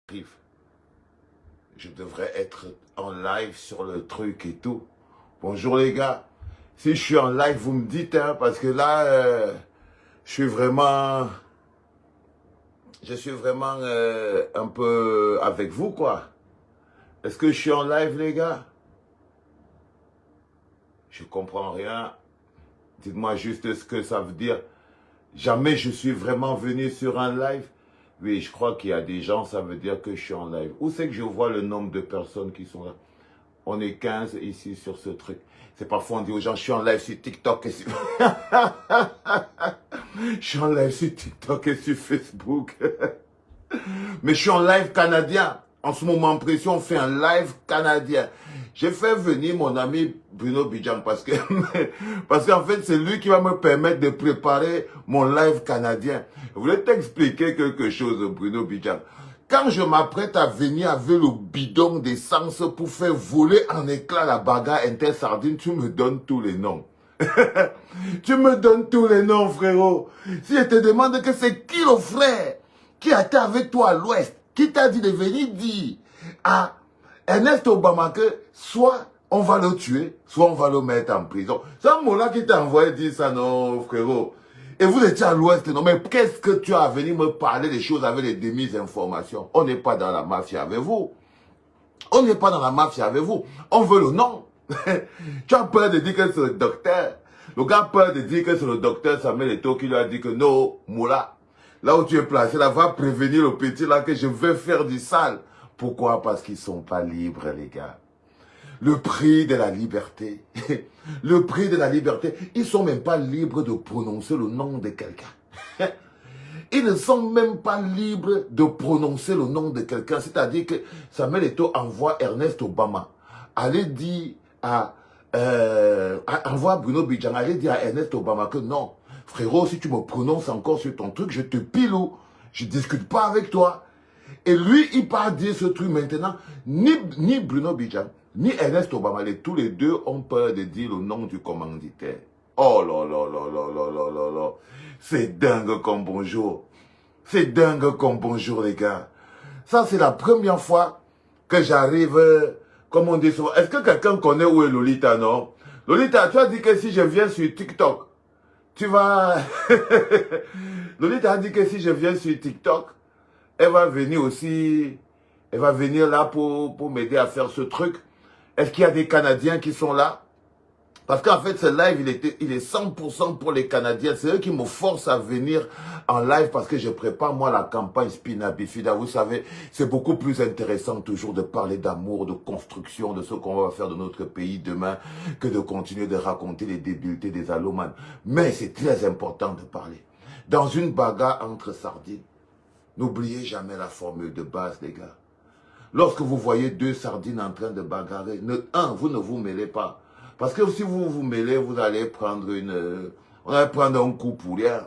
arrive. Je devrais être en live sur le truc et tout. Bonjour les gars. Si je suis en live, vous me dites, hein, parce que là, je suis vraiment un peu avec vous, quoi. Est-ce que je suis en live, les gars? Je comprends rien. Dites-moi juste ce que ça veut dire. Jamais je suis vraiment venu sur un live. Oui, je crois qu'il y a des gens, ça veut dire que je suis en live. Où c'est que je vois le nombre de personnes qui sont là? On est 15 ici sur ce truc. C'est parfois on dit aux gens, je suis en live sur TikTok et sur... je suis en live sur TikTok et sur Facebook. Mais je suis en live canadien. En ce moment précis, on fait un live canadien. J'ai fait venir mon ami Bruno Bidjang parce qu'en fait, c'est lui qui va me permettre de préparer mon live canadien. Je voulais t'expliquer quelque chose, Bruno Bidjang. Quand je m'apprête à venir avec le bidon d'essence pour faire voler en éclats la bagarre intersardine, tu me donnes tous les noms. Tu me donnes tous les noms, frérot. Si je te demande que c'est qui le frère qui a été avec toi à l'ouest, qui t'a dit de venir dire à Ernest Obama que soit on va le tuer, soit on va le mettre en prison. C'est un mot-là qui t'a envoyé dire ça, non, frérot. Et vous étiez à l'ouest, non, mais qu'est-ce que tu as à venir me parler des choses avec les demi-informations? On n'est pas dans la mafia avec vous. On n'est pas dans la mafia avec vous. On veut le nom. Tu as peur de dire que c'est le docteur. Le gars a peur de dire que c'est le docteur Samuel Eto'o qui lui a dit que non, Moula, là où tu es placé, là, va prévenir le petit là que je vais faire du sale. Pourquoi? Parce qu'ils ne sont pas libres, les gars. Le prix de la liberté. Le prix de la liberté. Ils ne sont même pas libres de prononcer le nom de quelqu'un. Ils ne sont même pas libres de prononcer le nom de quelqu'un. C'est-à-dire que Samuel Eto'o envoie Ernest Obama. Allez dire envoie Bruno Bidjang. Allez dire à Ernest Obama que non. Frérot, si tu me prononces encore sur ton truc, je te pile ou je ne discute pas avec toi. Et lui, il part dire ce truc maintenant. Ni Bruno Bidjang, ni Ernest Obama, tous les deux ont peur de dire le nom du commanditaire. Oh là là là là là là là là. C'est dingue comme bonjour. C'est dingue comme bonjour, les gars. Ça, c'est la première fois que j'arrive, comme on dit souvent. Est-ce que quelqu'un connaît où est Lolita, non? Lolita, tu as dit que si je viens sur TikTok, tu vas... Lolita a dit que si je viens sur TikTok, elle va venir aussi, elle va venir là pour m'aider à faire ce truc. Est-ce qu'il y a des Canadiens qui sont là? Parce qu'en fait, ce live, il est 100% pour les Canadiens. C'est eux qui me forcent à venir en live parce que je prépare, moi, la campagne Spina Bifida. Vous savez, c'est beaucoup plus intéressant toujours de parler d'amour, de construction, de ce qu'on va faire de notre pays demain, que de continuer de raconter les débilités des allomanes. Mais c'est très important de parler. Dans une bagarre entre sardines, n'oubliez jamais la formule de base, les gars. Lorsque vous voyez deux sardines en train de bagarrer, vous ne vous mêlez pas. Parce que si vous vous mêlez, vous allez prendre un coup pour rien.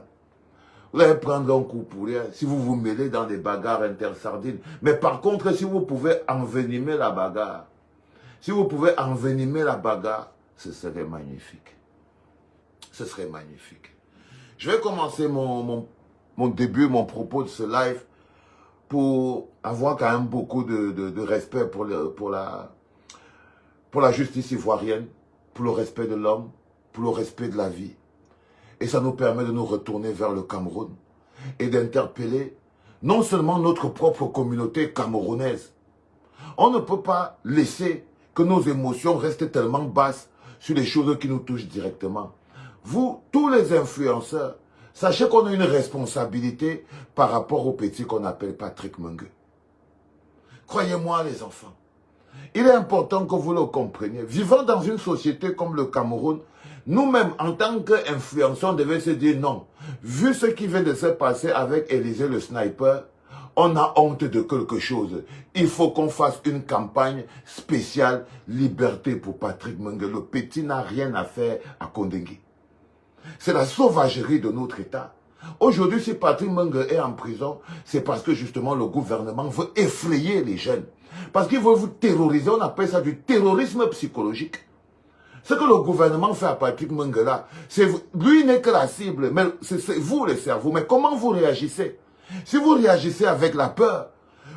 Vous allez prendre un coup pour rien si vous vous mêlez dans des bagarres intersardines. Mais par contre, si vous pouvez envenimer la bagarre, ce serait magnifique. Ce serait magnifique. Je vais commencer mon début, mon propos de ce live pour avoir quand même beaucoup de respect pour la justice ivoirienne, pour le respect de l'homme, pour le respect de la vie. Et ça nous permet de nous retourner vers le Cameroun et d'interpeller non seulement notre propre communauté camerounaise. On ne peut pas laisser que nos émotions restent tellement basses sur les choses qui nous touchent directement. Vous, tous les influenceurs, sachez qu'on a une responsabilité par rapport au petit qu'on appelle Patrick Mungue. Croyez-moi les enfants. Il est important que vous le compreniez. Vivant dans une société comme le Cameroun, nous-mêmes, en tant qu'influenceurs, on devait se dire non. Vu ce qui vient de se passer avec Élysée le sniper, on a honte de quelque chose. Il faut qu'on fasse une campagne spéciale liberté pour Patrick Mungue. Le petit n'a rien à faire à Kondengi. C'est la sauvagerie de notre État. Aujourd'hui, si Patrick Mungue est en prison, c'est parce que justement le gouvernement veut effrayer les jeunes. Parce qu'il veut vous terroriser, on appelle ça du terrorisme psychologique. Ce que le gouvernement fait à Patrick Mungue là, lui n'est que la cible, mais c'est vous les cerveaux. Mais comment vous réagissez? Si vous réagissez avec la peur,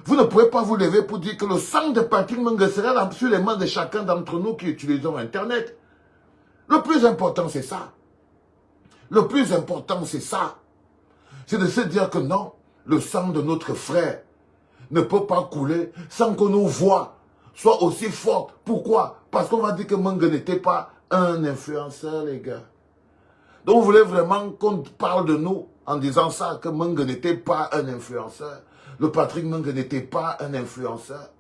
Vous ne pouvez pas vous lever pour dire que le sang de Patrick Mengue sera sur les mains de chacun d'entre nous qui utilisons Internet. Le plus important, c'est ça. Le plus important, c'est ça. C'est de se dire que non, le sang de notre frère ne peut pas couler sans que nos voix soient aussi fortes. Pourquoi? Parce qu'on va dire que Mengue n'était pas un influenceur, les gars. Donc vous voulez vraiment qu'on parle de nous en disant ça, que Mengue n'était pas un influenceur. Le Patrick Mengue n'était pas un influenceur.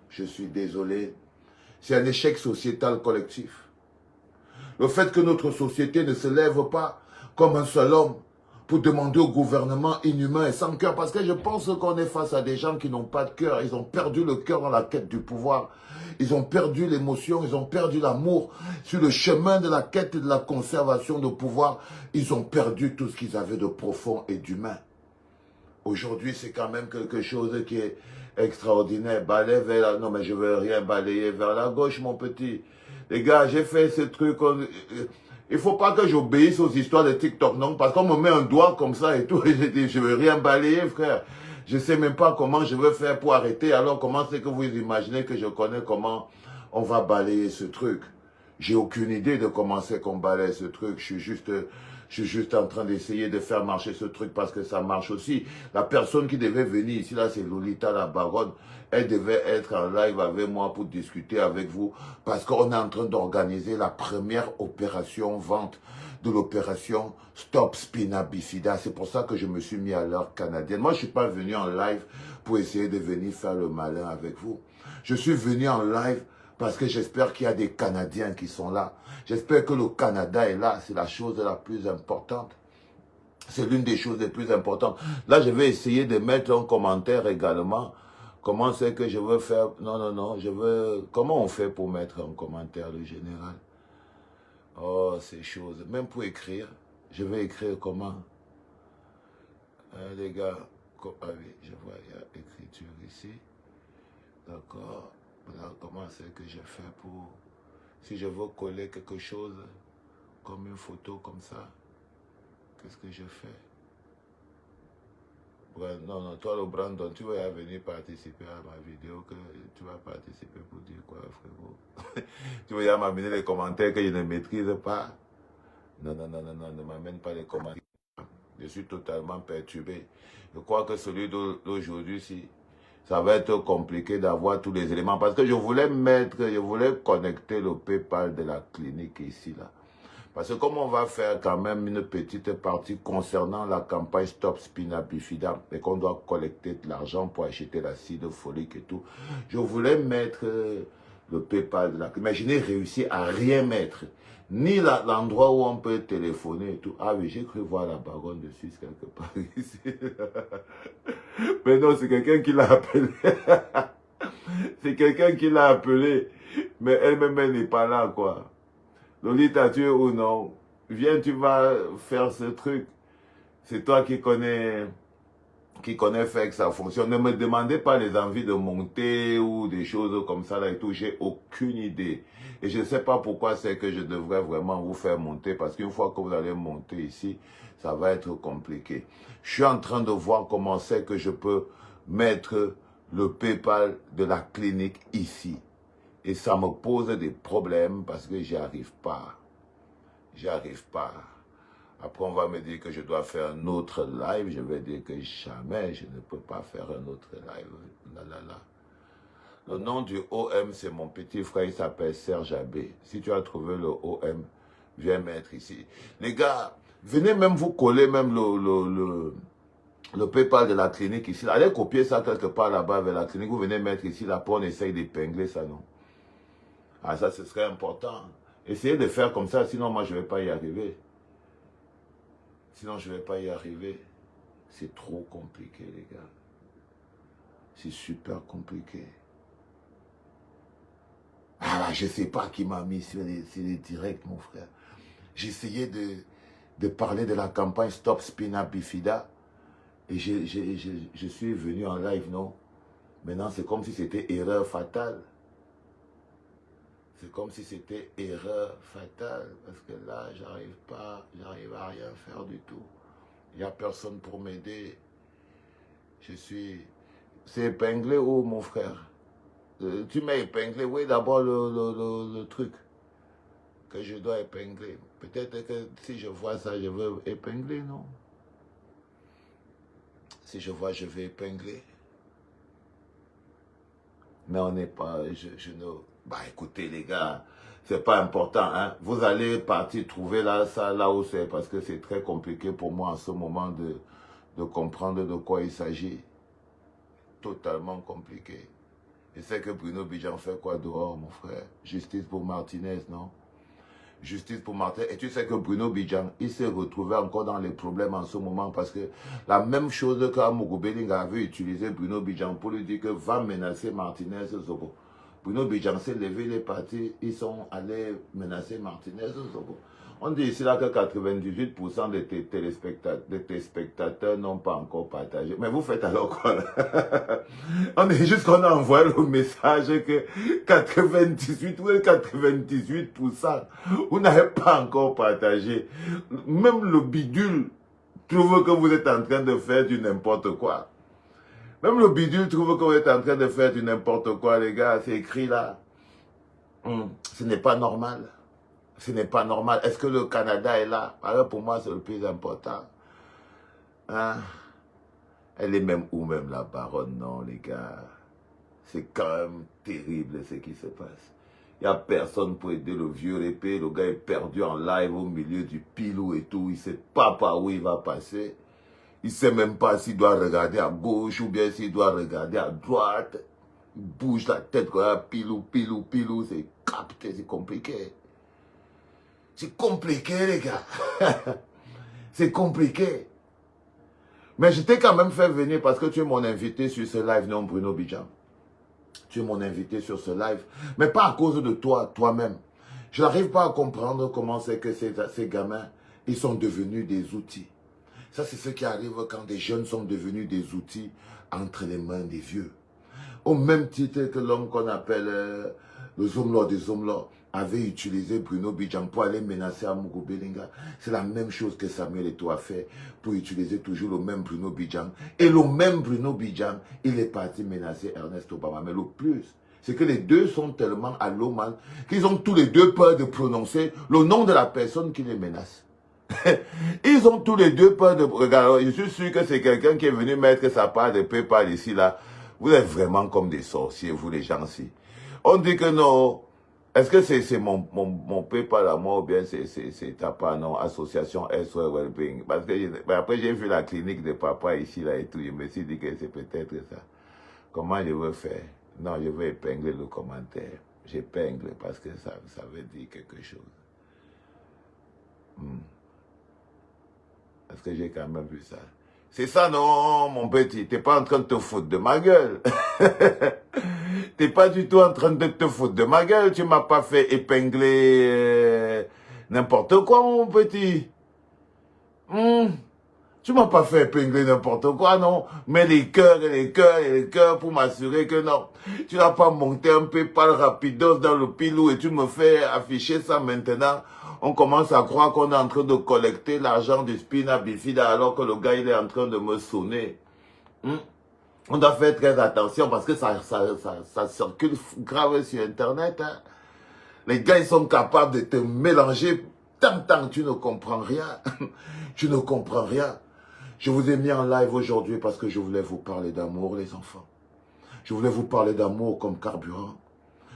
Je suis désolé. C'est un échec sociétal collectif. Le fait que notre société ne se lève pas comme un seul homme pour demander au gouvernement inhumain et sans cœur. Parce que je pense qu'on est face à des gens qui n'ont pas de cœur. Ils ont perdu le cœur dans la quête du pouvoir. Ils ont perdu l'émotion, ils ont perdu l'amour. Sur le chemin de la quête et de la conservation de pouvoir, ils ont perdu tout ce qu'ils avaient de profond et d'humain. Aujourd'hui, c'est quand même quelque chose qui est extraordinaire. Balayer vers la... Non, mais je veux rien balayer vers la gauche, mon petit. Les gars, j'ai fait ce truc... Il ne faut pas que j'obéisse aux histoires de TikTok, non? Parce qu'on me met un doigt comme ça et tout. Et je dis, je ne veux rien balayer, frère. Je ne sais même pas comment je veux faire pour arrêter. Alors, comment c'est que vous imaginez que je connais comment on va balayer ce truc? J'ai aucune idée de comment c'est qu'on balaye ce truc. Je suis juste en train d'essayer de faire marcher ce truc parce que ça marche aussi. La personne qui devait venir ici, là, c'est Lolita la baronne. Elle devait être en live avec moi pour discuter avec vous parce qu'on est en train d'organiser la première opération vente de l'opération Stop Spina Bifida. C'est pour ça que je me suis mis à l'heure canadienne. Moi, je ne suis pas venu en live pour essayer de venir faire le malin avec vous. Je suis venu en live parce que j'espère qu'il y a des Canadiens qui sont là. J'espère que le Canada est là. C'est la chose la plus importante. C'est l'une des choses les plus importantes. Là, je vais essayer de mettre un commentaire également. Comment c'est que je veux faire? Non, non, non. Je veux... Comment on fait pour mettre un commentaire, le général? Oh, ces choses. Même pour écrire. Je vais écrire comment? Les gars. Ah oui, je vois, il y a écriture ici. D'accord. Voilà, comment c'est que je fais pour... Si je veux coller quelque chose, comme une photo comme ça, qu'est-ce que je fais? Ouais, non, non, toi le Brandon, tu vas venir participer à ma vidéo, que tu vas participer pour dire quoi, frérot? Tu vas m'amener les commentaires que je ne maîtrise pas? Non, non, non, non, non, ne m'amène pas les commentaires. Je suis totalement perturbé. Je crois que celui d'aujourd'hui, si, ça va être compliqué d'avoir tous les éléments. Parce que je voulais connecter le PayPal de la clinique ici, là. Parce que comme on va faire quand même une petite partie concernant la campagne Stop Spina Bifida et qu'on doit collecter de l'argent pour acheter l'acide folique et tout, je voulais mettre le PayPal de la clinique. Mais je n'ai réussi à rien mettre. Ni l'endroit où on peut téléphoner et tout. Ah oui, j'ai cru voir la baronne de Suisse quelque part ici. Mais non, c'est quelqu'un qui l'a appelé. C'est quelqu'un qui l'a appelé. Mais elle-même, elle n'est pas là, quoi. Lolita, tu es ou non? Viens, tu vas faire ce truc. C'est toi qui connais faire que ça fonctionne. Ne me demandez pas les envies de monter ou des choses comme ça là et tout. J'ai aucune idée. Et je ne sais pas pourquoi c'est que je devrais vraiment vous faire monter. Parce qu'une fois que vous allez monter ici, ça va être compliqué. Je suis en train de voir comment c'est que je peux mettre le PayPal de la clinique ici. Et ça me pose des problèmes parce que j'y arrive pas. J'y arrive pas. Après, on va me dire que je dois faire un autre live. Je vais dire que jamais je ne peux pas faire un autre live. Là, là, là. Le nom du OM, c'est mon petit frère, il s'appelle Serge Abbé. Si tu as trouvé le OM, viens mettre ici. Les gars, venez même vous coller même le PayPal de la clinique ici. Allez copier ça quelque part là-bas vers la clinique. Vous venez mettre ici, là, pour on essaye d'épingler ça, non? Ah, ça, ce serait important. Essayez de faire comme ça, sinon moi, je ne vais pas y arriver. Sinon, je ne vais pas y arriver. C'est trop compliqué, les gars. C'est super compliqué. Ah, je ne sais pas qui m'a mis sur les directs, mon frère. J'essayais de parler de la campagne Stop Spina Bifida. Et je suis venu en live, non? Maintenant, c'est comme si c'était erreur fatale. C'est comme si c'était erreur fatale, parce que là, j'arrive à rien faire du tout. Il n'y a personne pour m'aider. Je suis C'est épinglé où, mon frère? Tu m'as épinglé, oui, d'abord le truc que je dois épingler. Peut-être que si je vois ça, je veux épingler, non? Si je vois, je vais épingler. Mais on n'est pas, je ne... Bah écoutez les gars, c'est pas important, hein. Vous allez partir trouver là, ça là où c'est, parce que c'est très compliqué pour moi en ce moment de comprendre de quoi il s'agit. Totalement compliqué. Je sais que Bruno Bidjan fait quoi dehors, mon frère? Justice pour Martinez, non? Justice pour Martinez. Et tu sais que Bruno Bidjan, il s'est retrouvé encore dans les problèmes en ce moment parce que la même chose que Amougou Belling avait utilisé Bruno Bidjan pour lui dire que va menacer Martinez Zogo. Bruno Bidjan s'est levé, il est parti, ils sont allés menacer Martinez Zogo. On dit ici là que 98% de tes spectateurs n'ont pas encore partagé. Mais vous faites alors quoi là? On est juste qu'on a envoyé le message que 98 ou 98%, vous n'avez pas encore partagé. Même le bidule trouve que vous êtes en train de faire du n'importe quoi. Même le bidule trouve que vous êtes en train de faire du n'importe quoi, les gars. C'est écrit là. Ce n'est pas normal. Ce n'est pas normal. Est-ce que le Canada est là? Alors pour moi, c'est le plus important. Hein? Elle est même où même la baronne? Non, les gars. C'est quand même terrible ce qui se passe. Il n'y a personne pour aider le vieux répé. Le gars est perdu en live au milieu du pilou et tout. Il ne sait pas par où il va passer. Il ne sait même pas s'il doit regarder à gauche ou bien s'il doit regarder à droite. Il bouge la tête comme ça, pilou, pilou, pilou. C'est capté, c'est compliqué. C'est compliqué, les gars. C'est compliqué. Mais je t'ai quand même fait venir parce que tu es mon invité sur ce live, non, Bruno Bidjan. Tu es mon invité sur ce live. Mais pas à cause de toi, toi-même. Je n'arrive pas à comprendre comment c'est que ces gamins, ils sont devenus des outils. Ça, c'est ce qui arrive quand des jeunes sont devenus des outils entre les mains des vieux. Au même titre que l'homme qu'on appelle le Zomlo des Zomlo avait utilisé Bruno Bidjan pour aller menacer Amougou Bellinga. C'est la même chose que Samuel Eto'o a fait pour utiliser toujours le même Bruno Bidjan. Et le même Bruno Bidjan, il est parti menacer Ernest Obama. Mais le plus, c'est que les deux sont tellement allomanes qu'ils ont tous les deux peur de prononcer le nom de la personne qui les menace. Ils ont tous les deux peur de... Regarde, je suis sûr que c'est quelqu'un qui est venu mettre sa part de PayPal ici, là. Vous êtes vraiment comme des sorciers, vous les gens-ci. On dit que non. Est-ce que c'est mon PayPal à moi ou bien c'est ta part, non? Association SOS Wellbeing. Parce que après j'ai vu la clinique de papa ici, là et tout. Je me suis dit que c'est peut-être ça. Comment je veux faire? Non, je vais épingler le commentaire. J'épingle parce que ça veut dire quelque chose. Parce que j'ai quand même vu ça. C'est ça, non, mon petit. T'es pas en train de te foutre de ma gueule. T'es pas du tout en train de te foutre de ma gueule. Tu m'as pas fait épingler n'importe quoi, mon petit. Tu m'as pas fait épingler n'importe quoi, non. Mais les cœurs et les cœurs et les cœurs pour m'assurer que non. Tu n'as pas monté un peu par rapidos dans le pilou et tu me fais afficher ça maintenant. On commence à croire qu'on est en train de collecter l'argent du spina bifida alors que le gars il est en train de me sonner. On doit faire très attention parce que ça circule grave sur Internet. Hein. Les gars ils sont capables de te mélanger tant tu ne comprends rien. Tu ne comprends rien. Je vous ai mis en live aujourd'hui parce que je voulais vous parler d'amour, les enfants. Je voulais vous parler d'amour comme carburant.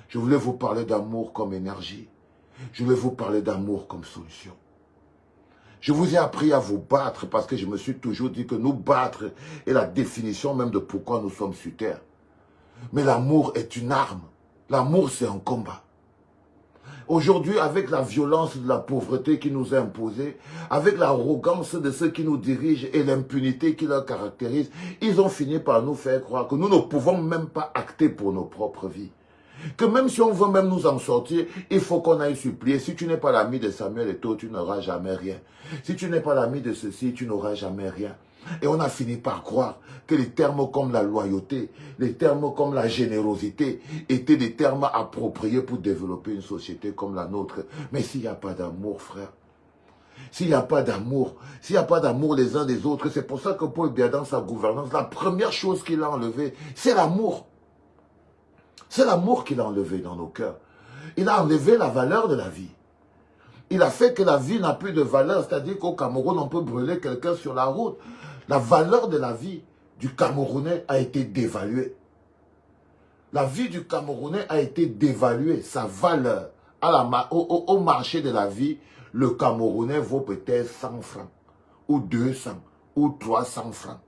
Je voulais vous parler d'amour comme énergie. Je voulais vous parler d'amour comme solution. Je vous ai appris à vous battre parce que je me suis toujours dit que nous battre est la définition même de pourquoi nous sommes sur terre. Mais l'amour est une arme. L'amour, c'est un combat. Aujourd'hui, avec la violence de la pauvreté qui nous est imposée, avec l'arrogance de ceux qui nous dirigent et l'impunité qui leur caractérise, ils ont fini par nous faire croire que nous ne pouvons même pas acter pour nos propres vies. Que même si on veut même nous en sortir, il faut qu'on aille supplier. Si tu n'es pas l'ami de Samuel Eto'o, tu n'auras jamais rien. Si tu n'es pas l'ami de ceci, tu n'auras jamais rien. Et on a fini par croire que les termes comme la loyauté, les termes comme la générosité étaient des termes appropriés pour développer une société comme la nôtre. Mais s'il n'y a pas d'amour, frère, s'il n'y a pas d'amour, s'il n'y a pas d'amour les uns des autres, c'est pour ça que Paul Biya, dans sa gouvernance, la première chose qu'il a enlevée, c'est l'amour. C'est l'amour qu'il a enlevé dans nos cœurs. Il a enlevé la valeur de la vie. Il a fait que la vie n'a plus de valeur, c'est-à-dire qu'au Cameroun, on peut brûler quelqu'un sur la route. La valeur de la vie du Camerounais a été dévaluée. La vie du Camerounais a été dévaluée, sa valeur. Au marché de la vie, le Camerounais vaut peut-être 100 francs, ou 200, ou 300 francs.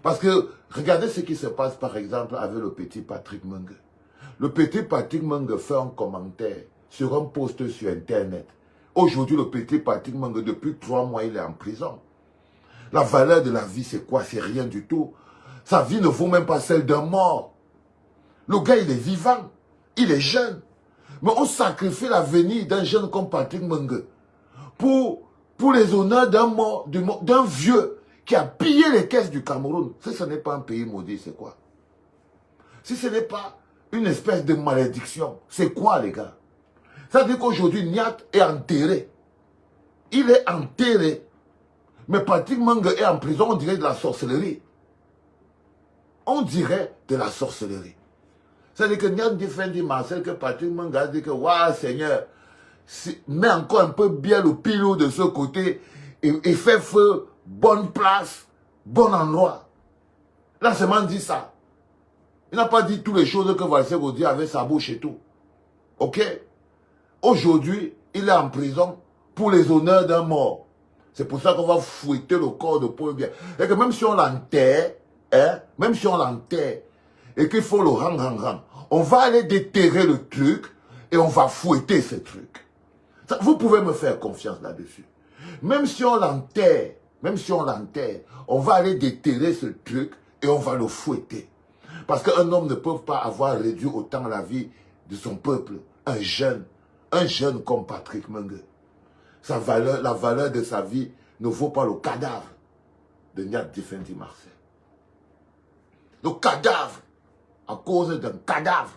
Parce que, regardez ce qui se passe par exemple avec le petit Patrick Menge. Le petit Patrick Menge fait un commentaire sur un post sur Internet. Aujourd'hui, le petit Patrick Menge, depuis 3 mois, il est en prison. La valeur de la vie, c'est quoi? C'est rien du tout. Sa vie ne vaut même pas celle d'un mort. Le gars, il est vivant. Il est jeune. Mais on sacrifie l'avenir d'un jeune comme Patrick Menge pour les honneurs d'un mort, d'un vieux qui a pillé les caisses du Cameroun. Si ce n'est pas un pays maudit, c'est quoi? Si ce n'est pas une espèce de malédiction, c'est quoi, les gars? Ça veut dire qu'aujourd'hui, Niat est enterré. Il est enterré. Mais Patrick Menge est en prison, on dirait de la sorcellerie. On dirait de la sorcellerie. C'est-à-dire que Niat dit Marcel que Patrick Menge a dit que, waouh, Seigneur, mets encore un peu bien le pilot de ce côté et fais feu, bonne place, bon endroit. Là, seulement dit ça. Il n'a pas dit toutes les choses que Valsé dit avec sa bouche et tout. Ok? Aujourd'hui, il est en prison pour les honneurs d'un mort. C'est pour ça qu'on va fouetter le corps de Paul Biya. Et que même si on l'enterre, même si on l'enterre, et qu'il faut le rang, on va aller déterrer le truc et on va fouetter ce truc. Ça, vous pouvez me faire confiance là-dessus. Même si on l'enterre, on va aller déterrer ce truc et on va le fouetter. Parce qu'un homme ne peut pas avoir réduit autant la vie de son peuple. Un jeune comme Patrick Menge. La valeur de sa vie ne vaut pas le cadavre de Niat Diffendi Marcel. Le cadavre, à cause d'un cadavre.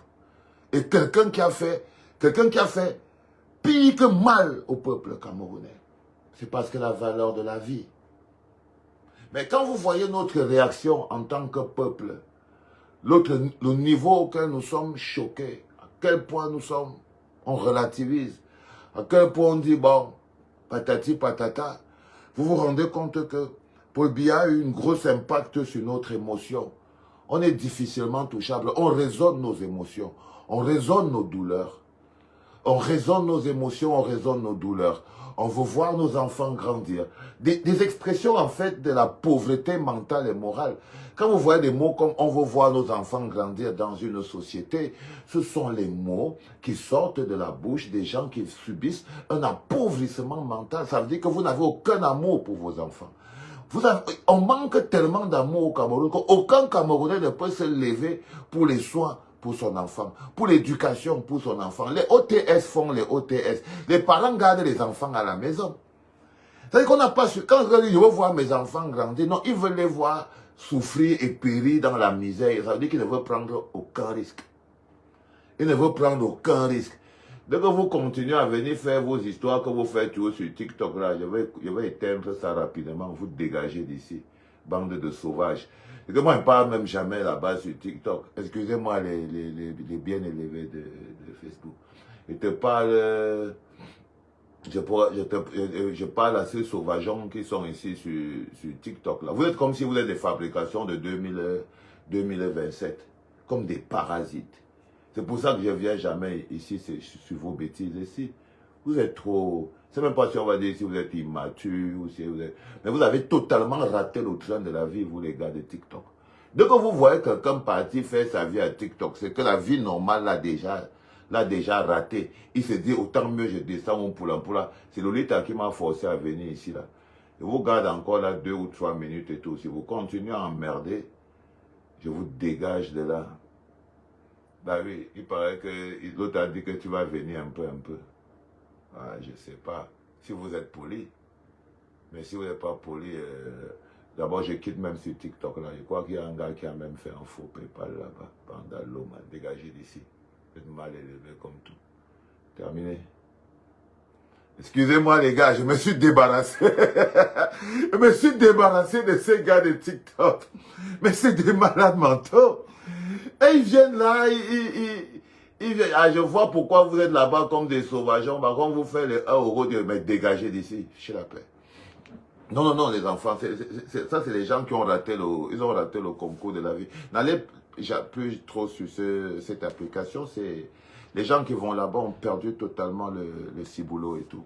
Et quelqu'un qui a fait pire que mal au peuple camerounais. C'est parce que la valeur de la vie. Mais quand vous voyez notre réaction en tant que peuple, le niveau auquel nous sommes choqués, à quel point on relativise, à quel point on dit, bon, patati patata, vous vous rendez compte que Paul Biya a eu un gros impact sur notre émotion. On est difficilement touchable, on raisonne nos émotions, on raisonne nos douleurs. On raisonne nos émotions, on raisonne nos douleurs. On veut voir nos enfants grandir. Des expressions en fait de la pauvreté mentale et morale. Quand vous voyez des mots comme on veut voir nos enfants grandir dans une société, ce sont les mots qui sortent de la bouche des gens qui subissent un appauvrissement mental. Ça veut dire que vous n'avez aucun amour pour vos enfants. On manque tellement d'amour au Cameroun qu'aucun Camerounais ne peut se lever pour les soins pour son enfant, pour l'éducation pour son enfant. Les OTS font les OTS. Les parents gardent les enfants à la maison. C'est-à-dire qu'on n'a pas su... Quand je dis je veux voir mes enfants grandir, non, ils veulent les voir souffrir et périr dans la misère. Ça veut dire qu'ils ne veulent prendre aucun risque. Ils ne veulent prendre aucun risque. Dès que vous continuez à venir faire vos histoires que vous faites toujours sur TikTok, là, je vais éteindre ça rapidement, vous dégagez d'ici, bande de sauvages. Et que moi, je ne parle même jamais là-bas sur TikTok. Excusez-moi les bien élevés de Facebook. Je te parle, je parle à ces sauvageons qui sont ici sur TikTok. Là. Vous êtes comme si vous êtes des fabrications de 2027, comme des parasites. C'est pour ça que je ne viens jamais ici sur vos bêtises ici. Vous êtes trop... C'est même pas si on va dire si vous êtes immature ou si vous êtes... Mais vous avez totalement raté le train de la vie, vous les gars de TikTok. Dès que vous voyez quelqu'un partir faire sa vie à TikTok, c'est que la vie normale l'a déjà raté. Il se dit, autant mieux je descends mon poula. C'est Lolita qui m'a forcé à venir ici là. Je vous garde encore là 2 ou 3 minutes et tout. Si vous continuez à emmerder, je vous dégage de là. Bah oui, il paraît que l'autre a dit que tu vas venir un peu. Ah, je ne sais pas. Si vous êtes poli. Mais si vous n'êtes pas poli, d'abord je quitte même sur TikTok là. Je crois qu'il y a un gars qui a même fait un faux PayPal là-bas. Pendant l'homme, dégagé d'ici. Vous êtes mal élevé comme tout. Terminé. Excusez-moi les gars, je me suis débarrassé. Je me suis débarrassé de ces gars de TikTok. Mais c'est des malades mentaux. Et ils viennent là, ils viennent. Ah, je vois pourquoi vous êtes là-bas comme des sauvageons. Par contre, vous faites les 1 euro de me dégager d'ici. Je suis la paix. Non, non, non, les enfants, ça c'est les gens qui ont raté ils ont raté le concours de la vie. N'allez plus trop sur cette application, c'est les gens qui vont là-bas ont perdu totalement le ciboulot et tout.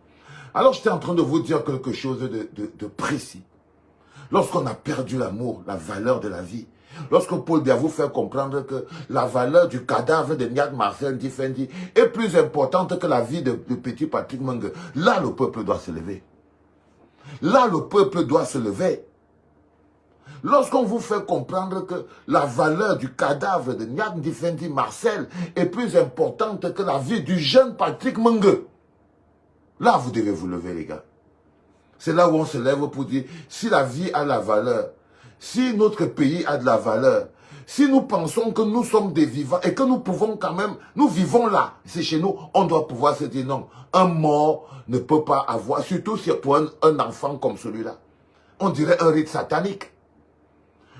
Alors j'étais en train de vous dire quelque chose de précis. Lorsqu'on a perdu l'amour, la valeur de la vie, lorsque Paul Biya vous fait comprendre que la valeur du cadavre de Niak Marcel Difendi est plus importante que la vie de petit Patrick Menge, là le peuple doit se lever. Là, le peuple doit se lever. Lorsqu'on vous fait comprendre que la valeur du cadavre de Niak Difendi Marcel est plus importante que la vie du jeune Patrick Menge, là, vous devez vous lever, les gars. C'est là où on se lève pour dire, si la vie a la valeur, si notre pays a de la valeur, si nous pensons que nous sommes des vivants et que nous pouvons quand même, nous vivons là, c'est chez nous, on doit pouvoir se dire non. Un mort ne peut pas avoir, surtout pour un enfant comme celui-là. On dirait un rite satanique.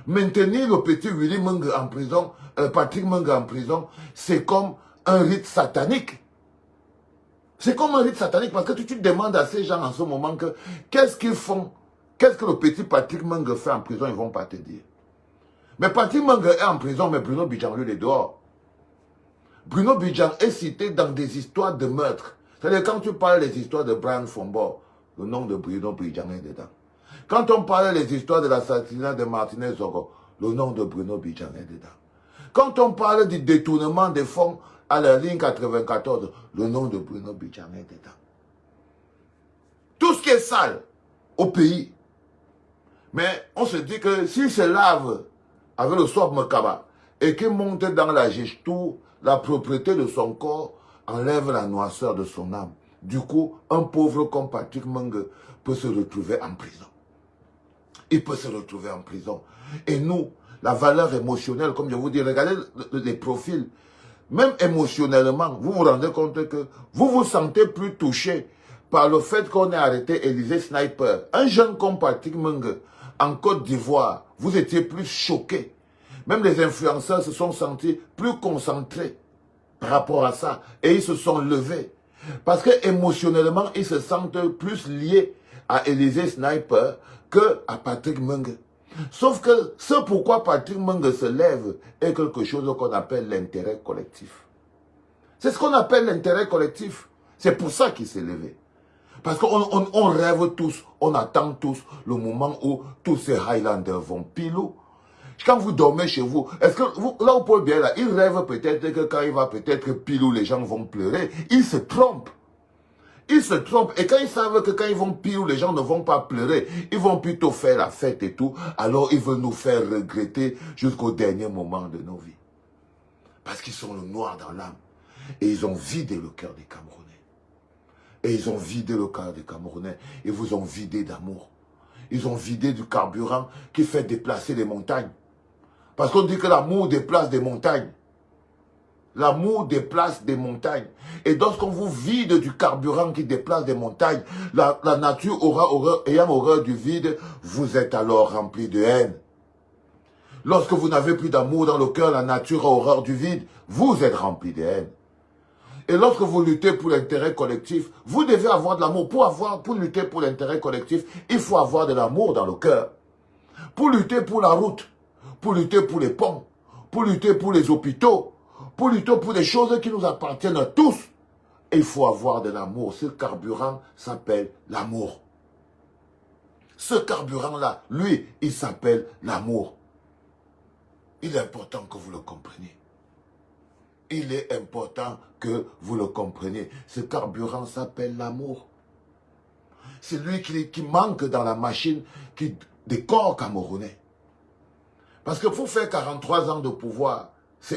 Maintenir le petit Willy Menge en prison, Patrick Menge en prison, c'est comme un rite satanique. C'est comme un rite satanique parce que tu te demandes à ces gens en ce moment que qu'est-ce qu'ils font, qu'est-ce que le petit Patrick Menge fait en prison, ils ne vont pas te dire. Mais Patrick Menge est en prison, mais Bruno Bidjan, lui, il est dehors. Bruno Bidjan est cité dans des histoires de meurtre. C'est-à-dire, quand tu parles des histoires de Brian Fombo, le nom de Bruno Bidjan est dedans. Quand on parle des histoires de l'assassinat de Martinez Zogo, le nom de Bruno Bidjan est dedans. Quand on parle du détournement des fonds à la ligne 94, le nom de Bruno Bidjan est dedans. Tout ce qui est sale au pays. Mais on se dit que s'il se lave avec le Swab Mekaba et qu'il monte dans la gesture, la propriété de son corps enlève la noirceur de son âme. Du coup, un pauvre comme Patrick Menge peut se retrouver en prison. Il peut se retrouver en prison. Et nous, la valeur émotionnelle, comme je vous dis, regardez les profils. Même émotionnellement, vous vous rendez compte que vous vous sentez plus touché par le fait qu'on ait arrêté Élysée Sniper. Un jeune comme Patrick Menge, en Côte d'Ivoire, vous étiez plus choqué. Même les influenceurs se sont sentis plus concentrés par rapport à ça. Et ils se sont levés. Parce que émotionnellement, ils se sentent plus liés à Élysée Sniper que à Patrick Menge. Sauf que ce pourquoi Patrick Menge se lève est quelque chose qu'on appelle l'intérêt collectif. C'est ce qu'on appelle l'intérêt collectif. C'est pour ça qu'il s'est levé. Parce qu'on rêve tous, on attend tous le moment où tous ces Highlanders vont pilou. Quand vous dormez chez vous, est-ce que vous, là où Paul Biya là, il rêve peut-être que quand il va peut-être pilou, les gens vont pleurer. Il se trompe. Ils se trompent. Et quand ils savent que quand ils vont pilou, les gens ne vont pas pleurer, ils vont plutôt faire la fête et tout, alors ils veulent nous faire regretter jusqu'au dernier moment de nos vies. Parce qu'ils sont le noir dans l'âme. Et ils ont vidé le cœur des Camerounais. Et ils ont vidé le cœur des Camerounais. Ils vous ont vidé d'amour. Ils ont vidé du carburant qui fait déplacer les montagnes. Parce qu'on dit que l'amour déplace des montagnes. L'amour déplace des montagnes. Et lorsqu'on vous vide du carburant qui déplace des montagnes, la nature ayant horreur du vide, vous êtes alors rempli de haine. Lorsque vous n'avez plus d'amour dans le cœur, la nature a horreur du vide, vous êtes rempli de haine. Et lorsque vous luttez pour l'intérêt collectif, vous devez avoir de l'amour. Pour lutter pour l'intérêt collectif, il faut avoir de l'amour dans le cœur. Pour lutter pour la route, pour lutter pour les ponts, pour lutter pour les hôpitaux, pour lutter pour des choses qui nous appartiennent à tous, il faut avoir de l'amour. Ce carburant s'appelle l'amour. Ce carburant-là, lui, il s'appelle l'amour. Il est important que vous le compreniez. Il est important que vous le compreniez. Ce carburant s'appelle l'amour. C'est lui qui manque dans la machine des corps camerounais. Parce que pour faire 43 ans de pouvoir,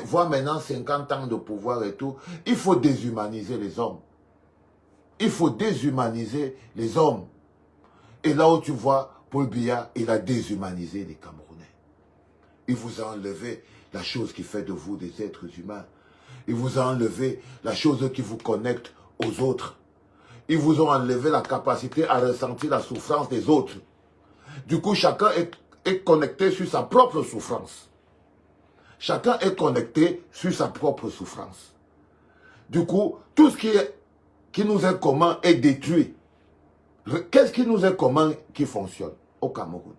voire maintenant 50 ans de pouvoir et tout, il faut déshumaniser les hommes. Il faut déshumaniser les hommes. Et là où tu vois, Paul Biya, il a déshumanisé les Camerounais. Il vous a enlevé la chose qui fait de vous des êtres humains. Il vous a enlevé la chose qui vous connecte aux autres. Ils vous ont enlevé la capacité à ressentir la souffrance des autres. Du coup, chacun est connecté sur sa propre souffrance. Chacun est connecté sur sa propre souffrance. Du coup, tout ce qui nous est commun est détruit. Qu'est-ce qui nous est commun qui fonctionne au Cameroun?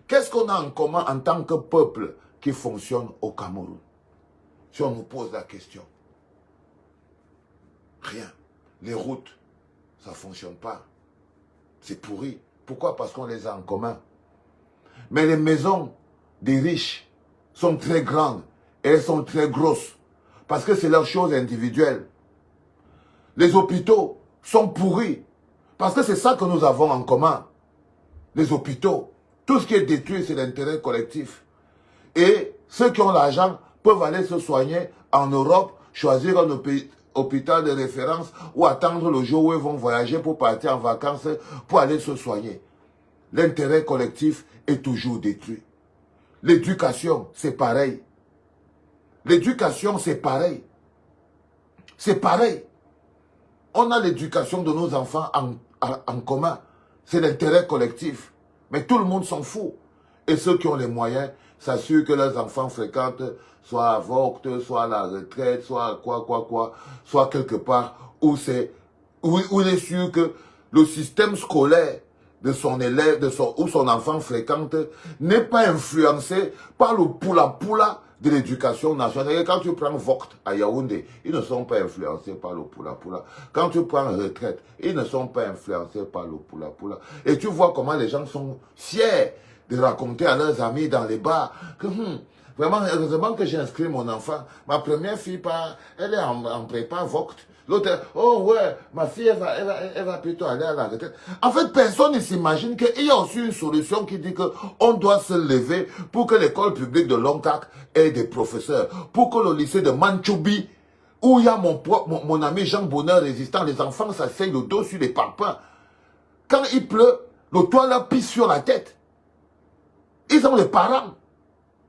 Qu'est-ce qu'on a en commun en tant que peuple qui fonctionne au Cameroun? Si on nous pose la question. Rien. Les routes, ça ne fonctionne pas. C'est pourri. Pourquoi? Parce qu'on les a en commun. Mais les maisons des riches sont très grandes et elles sont très grosses. Parce que c'est leur chose individuelle. Les hôpitaux sont pourris. Parce que c'est ça que nous avons en commun. Les hôpitaux. Tout ce qui est détruit, c'est l'intérêt collectif. Et ceux qui ont l'argent peuvent aller se soigner en Europe, choisir un hôpital de référence ou attendre le jour où ils vont voyager pour partir en vacances, pour aller se soigner. L'intérêt collectif est toujours détruit. L'éducation, c'est pareil. L'éducation, c'est pareil. C'est pareil. On a l'éducation de nos enfants en commun. C'est l'intérêt collectif. Mais tout le monde s'en fout. Et ceux qui ont les moyens s'assurent que leurs enfants fréquentent soit à Vogt, soit à la retraite, soit quoi, soit quelque part où il est sûr que le système scolaire de son élève, où son enfant fréquente, n'est pas influencé par le poula-poula de l'éducation nationale. Et quand tu prends Vogt à Yaoundé, ils ne sont pas influencés par le poula-poula. Quand tu prends retraite, ils ne sont pas influencés par le poula-poula. Et tu vois comment les gens sont fiers de raconter à leurs amis dans les bars que vraiment, heureusement que j'ai inscrit mon enfant. Ma première fille, elle est en prépa Vogt. L'autre, oh ouais, ma fille, elle va plutôt aller à la retraite. En fait, personne ne s'imagine qu'il y a aussi une solution qui dit qu'on doit se lever pour que l'école publique de Longkak ait des professeurs. Pour que le lycée de Manchoubi, où il y a mon ami Jean Bonheur résistant, les enfants s'asseyent le dos sur les parpaings. Quand il pleut, le toit leur pisse sur la tête. Ils ont les parents.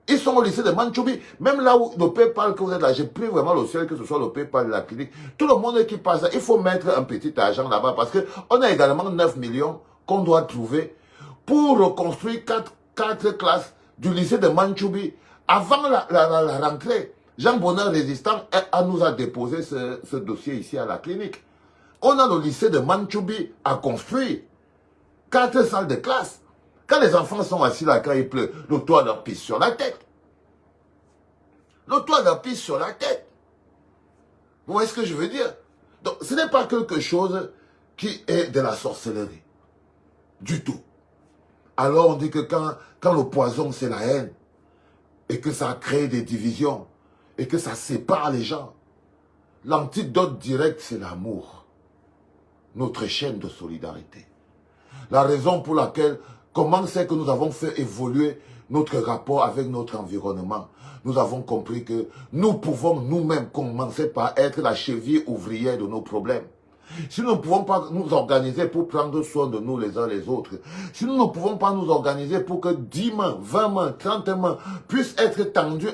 Ils sont au lycée de Manchoubi. Même là où le PayPal que vous êtes là, j'ai pris vraiment le ciel que ce soit le PayPal de la clinique. Tout le monde qui passe là, il faut mettre un petit argent là-bas parce qu'on a également 9 millions qu'on doit trouver pour reconstruire 4 classes du lycée de Manchoubi. Avant la rentrée, Jean Bonheur Résistant nous a déposé ce dossier ici à la clinique. On a le lycée de Manchoubi à construire. 4 salles de classe. Quand les enfants sont assis là, quand il pleut, le toit leur pisse sur la tête. Le toit leur pisse sur la tête. Vous voyez ce que je veux dire? Donc, ce n'est pas quelque chose qui est de la sorcellerie. Du tout. Alors, on dit que quand le poison, c'est la haine, et que ça crée des divisions, et que ça sépare les gens, l'antidote direct, c'est l'amour. Notre chaîne de solidarité. La raison pour laquelle, comment c'est que nous avons fait évoluer notre rapport avec notre environnement? Nous avons compris que nous pouvons nous-mêmes commencer par être la cheville ouvrière de nos problèmes. Si nous ne pouvons pas nous organiser pour prendre soin de nous les uns les autres, si nous ne pouvons pas nous organiser pour que 10 mains, 20 mains, 30 mains puissent être tendues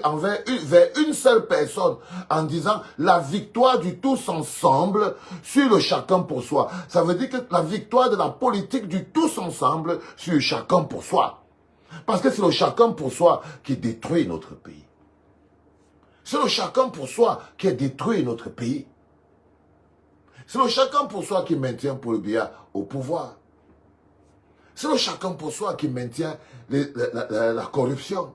vers une seule personne en disant la victoire du tous ensemble sur le chacun pour soi. Ça veut dire que la victoire de la politique du tous ensemble sur le chacun pour soi. Parce que c'est le chacun pour soi qui détruit notre pays. C'est le chacun pour soi qui a détruit notre pays. C'est le chacun pour soi qui maintient Paul Biya au pouvoir. C'est le chacun pour soi qui maintient la corruption.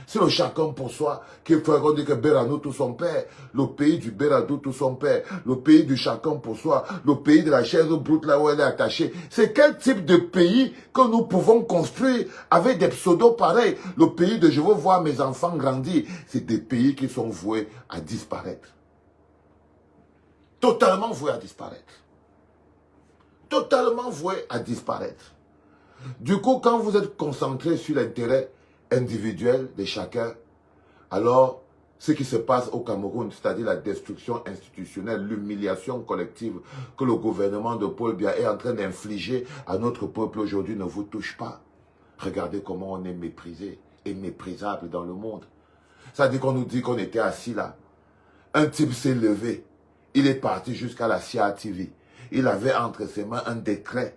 C'est le chacun pour soi qui fait dire que Beranou tout son père, le pays du Beradou tout son père, le pays du chacun pour soi, le pays de la chaise brute là où elle est attachée. C'est quel type de pays que nous pouvons construire avec des pseudos pareils? Le pays de je veux voir mes enfants grandir, c'est des pays qui sont voués à disparaître. Totalement voué à disparaître. Totalement voué à disparaître. Du coup, quand vous êtes concentré sur l'intérêt individuel de chacun, alors ce qui se passe au Cameroun, c'est-à-dire la destruction institutionnelle, l'humiliation collective que le gouvernement de Paul Biya est en train d'infliger à notre peuple aujourd'hui ne vous touche pas. Regardez comment on est méprisé et méprisable dans le monde. C'est-à-dire qu'on nous dit qu'on était assis là. Un type s'est levé. Il est parti jusqu'à la CIA TV. il avait entre ses mains un décret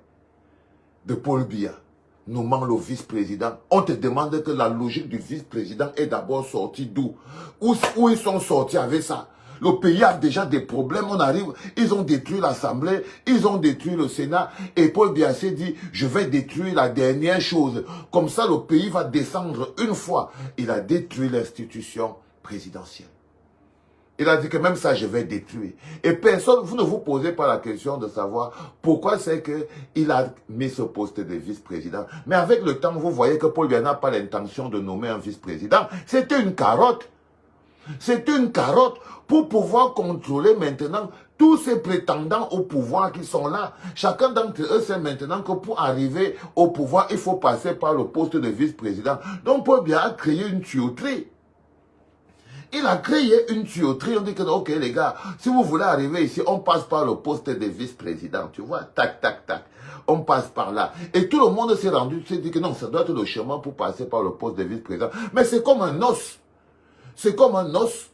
de Paul Biya, nommant le vice-président. On te demande que la logique du vice-président est d'abord sortie d'où? Où ils sont sortis avec ça? Le pays a déjà des problèmes, on arrive, ils ont détruit l'Assemblée, ils ont détruit le Sénat, et Paul Biya s'est dit, je vais détruire la dernière chose. Comme ça, le pays va descendre une fois. Il a détruit l'institution présidentielle. Il a dit que même ça, je vais détruire. Et personne, vous ne vous posez pas la question de savoir pourquoi c'est qu'il a mis ce poste de vice-président. Mais avec le temps, vous voyez que Paul Biya n'a pas l'intention de nommer un vice-président. C'était une carotte. C'est une carotte pour pouvoir contrôler maintenant tous ces prétendants au pouvoir qui sont là. Chacun d'entre eux sait maintenant que pour arriver au pouvoir, il faut passer par le poste de vice-président. Donc Paul Biya a créé une tuyauterie. Il a créé une tuyauterie. On dit que, ok les gars, si vous voulez arriver ici, on passe par le poste de vice-président. Tu vois, tac, tac, tac. On passe par là. Et tout le monde s'est rendu, s'est dit que non, ça doit être le chemin pour passer par le poste de vice-président. Mais c'est comme un os. C'est comme un os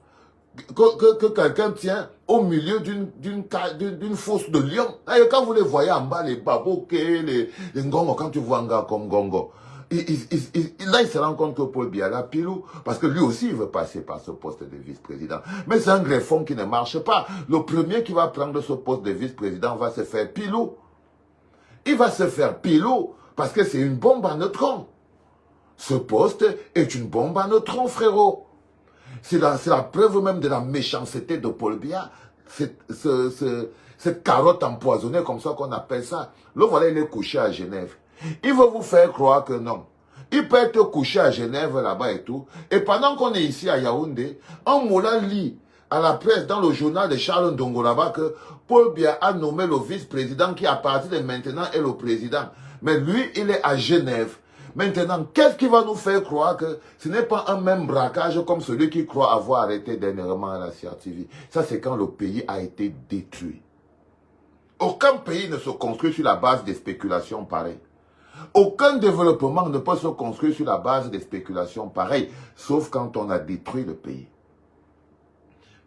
que quelqu'un tient au milieu d'une fosse de lion. Et quand vous les voyez en bas, les baboquets, les ngongo, quand tu vois un gars comme Ngongo, là, il se rend compte que Paul Biya l'a pilou, parce que lui aussi, il veut passer par ce poste de vice-président. Mais c'est un greffon qui ne marche pas. Le premier qui va prendre ce poste de vice-président va se faire pilou. Il va se faire pilou, parce que c'est une bombe à neutrons. Ce poste est une bombe à neutrons, frérot. C'est la preuve même de la méchanceté de Paul Biya. Cette carotte empoisonnée, comme ça qu'on appelle ça. Le voilà, il est couché à Genève. Il veut vous faire croire que non. Il peut être couché à Genève là-bas et tout. Et pendant qu'on est ici à Yaoundé, un moulin lit à la presse dans le journal de Charles Ndongo là-bas que Paul Biya a nommé le vice-président qui à partir de maintenant est le président. Mais lui, il est à Genève. Maintenant, qu'est-ce qui va nous faire croire que ce n'est pas un même braquage comme celui qui croit avoir arrêté dernièrement à la CRTV? Ça, c'est quand le pays a été détruit. Aucun pays ne se construit sur la base des spéculations pareilles. Aucun développement ne peut se construire sur la base des spéculations pareilles, sauf quand on a détruit le pays.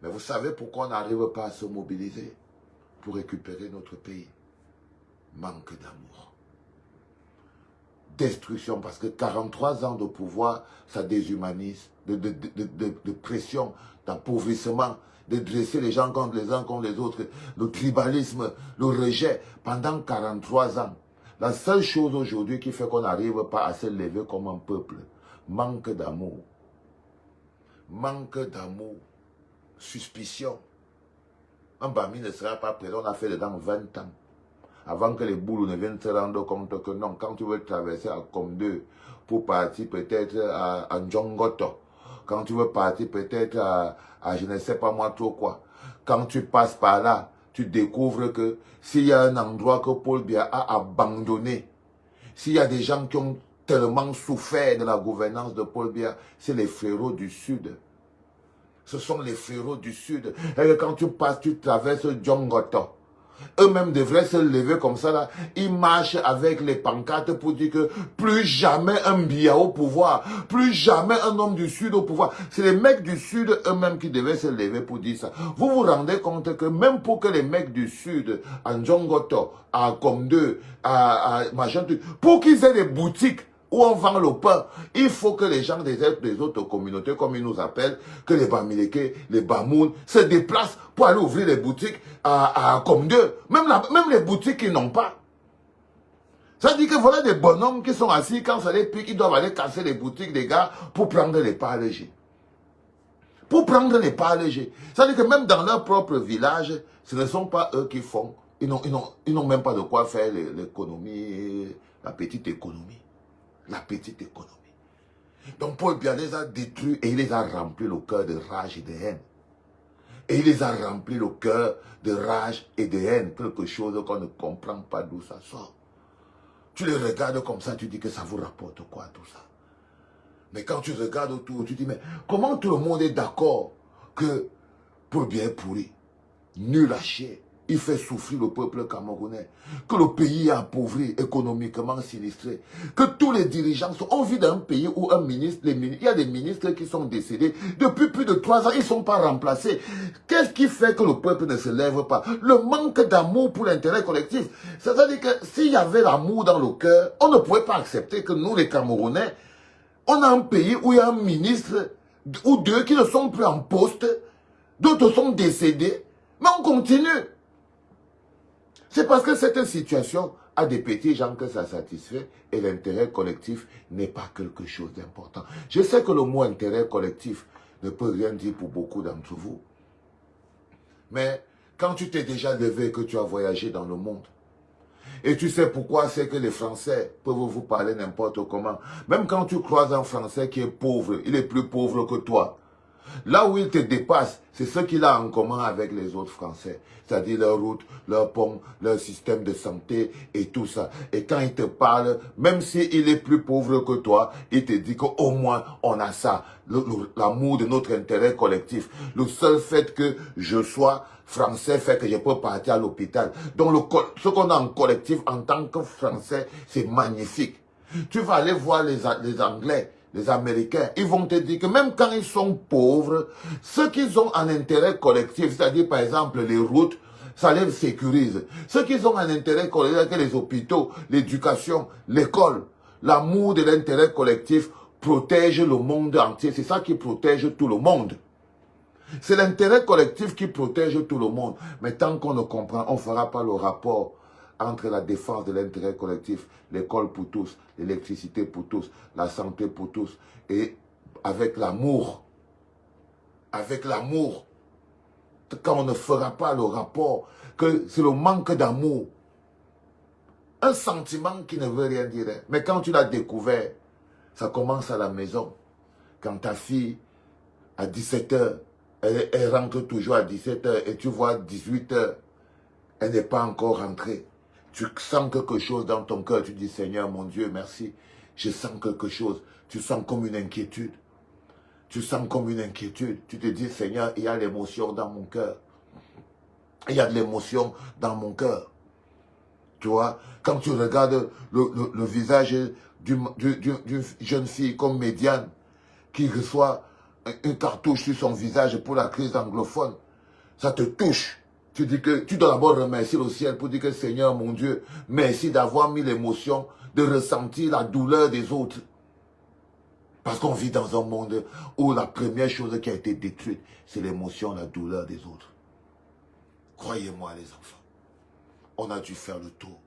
Mais vous savez pourquoi on n'arrive pas à se mobiliser pour récupérer notre pays? Manque d'amour. Destruction, parce que 43 ans de pouvoir, ça déshumanise, de pression, d'appauvrissement, de dresser les gens contre les uns contre les autres, le tribalisme, le rejet, pendant 43 ans. La seule chose aujourd'hui qui fait qu'on n'arrive pas à se lever comme un peuple, manque d'amour. Manque d'amour, suspicion. Un Bami ne sera pas présent, on a fait dedans 20 ans. Avant que les boules ne viennent se rendre compte que non, quand tu veux traverser à Comme2 pour partir peut-être à Ndjongoto, quand tu veux partir peut-être à je ne sais pas moi trop quoi, quand tu passes par là, tu découvres que s'il y a un endroit que Paul Biya a abandonné, s'il y a des gens qui ont tellement souffert de la gouvernance de Paul Biya, c'est les frérots du Sud. Ce sont les frérots du Sud. Et quand tu passes, tu traverses Ndjongoto. Eux-mêmes devraient se lever comme ça là. Ils marchent avec les pancartes pour dire que plus jamais un Biya au pouvoir, plus jamais un homme du Sud au pouvoir. C'est les mecs du Sud eux-mêmes qui devaient se lever pour dire ça. Vous vous rendez compte que même pour que les mecs du Sud, à Ndjongoto, à Comme2, à machin, pour qu'ils aient des boutiques où on vend le pain, il faut que les gens des autres communautés, comme ils nous appellent, que les Bamileke, les Bamoun, se déplacent pour aller ouvrir les boutiques à Comme2. Même les boutiques qu'ils n'ont pas. Ça dit que voilà des bonhommes qui sont assis, quand ça les pique, ils doivent aller casser les boutiques des gars pour prendre les parts légers. Pour prendre les parts légers. Ça dit que même dans leur propre village, ce ne sont pas eux qui font. Ils n'ont même pas de quoi faire l'économie, la petite économie. La petite économie. Donc Paul Biya les a détruits et il les a remplis le cœur de rage et de haine. Et il les a remplis le cœur de rage et de haine. Quelque chose qu'on ne comprend pas d'où ça sort. Tu les regardes comme ça, tu dis que ça vous rapporte quoi tout ça? Mais quand tu regardes autour, tu dis mais comment tout le monde est d'accord que Paul Biya est pourri? Nul à chier. il fait souffrir le peuple camerounais, que le pays est appauvri, économiquement sinistré, que tous les dirigeants sont... On vit dans un pays où un ministre, il y a des ministres qui sont décédés depuis plus de 3 ans, ils ne sont pas remplacés. Qu'est-ce qui fait que le peuple ne se lève pas? Le manque d'amour pour l'intérêt collectif. C'est-à-dire que s'il y avait l'amour dans le cœur, on ne pouvait pas accepter que nous, les Camerounais, on a un pays où il y a un ministre ou deux qui ne sont plus en poste, d'autres sont décédés, mais on continue. C'est parce que cette situation a des petits gens que ça satisfait et l'intérêt collectif n'est pas quelque chose d'important. Je sais que le mot intérêt collectif ne peut rien dire pour beaucoup d'entre vous. Mais quand tu t'es déjà levé et que tu as voyagé dans le monde, et tu sais pourquoi c'est que les Français peuvent vous parler n'importe comment. Même quand tu croises un Français qui est pauvre, il est plus pauvre que toi. Là où il te dépasse, c'est ce qu'il a en commun avec les autres Français. C'est-à-dire leurs routes, leurs ponts, leur système de santé et tout ça. Et quand il te parle, même s'il est plus pauvre que toi, il te dit qu'au moins on a ça. L'amour de notre intérêt collectif. Le seul fait que je sois français fait que je peux partir à l'hôpital. Donc ce qu'on a en collectif en tant que Français, c'est magnifique. Tu vas aller voir les Anglais, les Américains, ils vont te dire que même quand ils sont pauvres, ce qu'ils ont en intérêt collectif, c'est-à-dire par exemple les routes, ça les sécurise. Ce qu'ils ont en intérêt collectif, que les hôpitaux, l'éducation, l'école, l'amour de l'intérêt collectif protège le monde entier. C'est ça qui protège tout le monde. C'est l'intérêt collectif qui protège tout le monde. Mais tant qu'on ne comprend, on ne fera pas le rapport entre la défense de l'intérêt collectif, l'école pour tous, l'électricité pour tous, la santé pour tous, et avec l'amour. Avec l'amour. Quand on ne fera pas le rapport, que c'est le manque d'amour. Un sentiment qui ne veut rien dire. Mais quand tu l'as découvert, ça commence à la maison. Quand ta fille, à 17 h, elle rentre toujours à 17 h et tu vois 18 h, elle n'est pas encore rentrée. Tu sens quelque chose dans ton cœur, tu dis Seigneur mon Dieu, merci. Je sens quelque chose. Tu sens comme une inquiétude. Tu sens comme une inquiétude. Tu te dis Seigneur, il y a l'émotion dans mon cœur. Il y a de l'émotion dans mon cœur. Tu vois, quand tu regardes le visage d'une jeune fille comme Médiane qui reçoit une cartouche sur son visage pour la crise anglophone, ça te touche. Tu dis que tu dois d'abord remercier le ciel pour dire que Seigneur mon Dieu, merci d'avoir mis l'émotion de ressentir la douleur des autres. Parce qu'on vit dans un monde où la première chose qui a été détruite, c'est l'émotion, la douleur des autres. Croyez-moi les enfants, on a dû faire le tour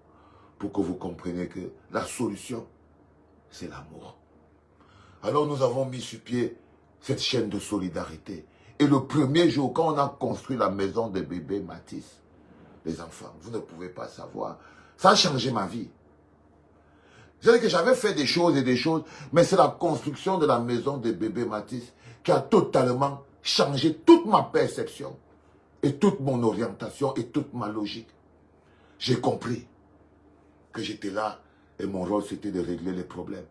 pour que vous compreniez que la solution, c'est l'amour. Alors nous avons mis sur pied cette chaîne de solidarité. Et le premier jour, quand on a construit la maison de bébé Matisse, les enfants, vous ne pouvez pas savoir, ça a changé ma vie. C'est-à-dire que j'avais fait des choses et des choses, mais c'est la construction de la maison de bébé Matisse qui a totalement changé toute ma perception et toute mon orientation et toute ma logique. J'ai compris que j'étais là et mon rôle c'était de régler les problèmes.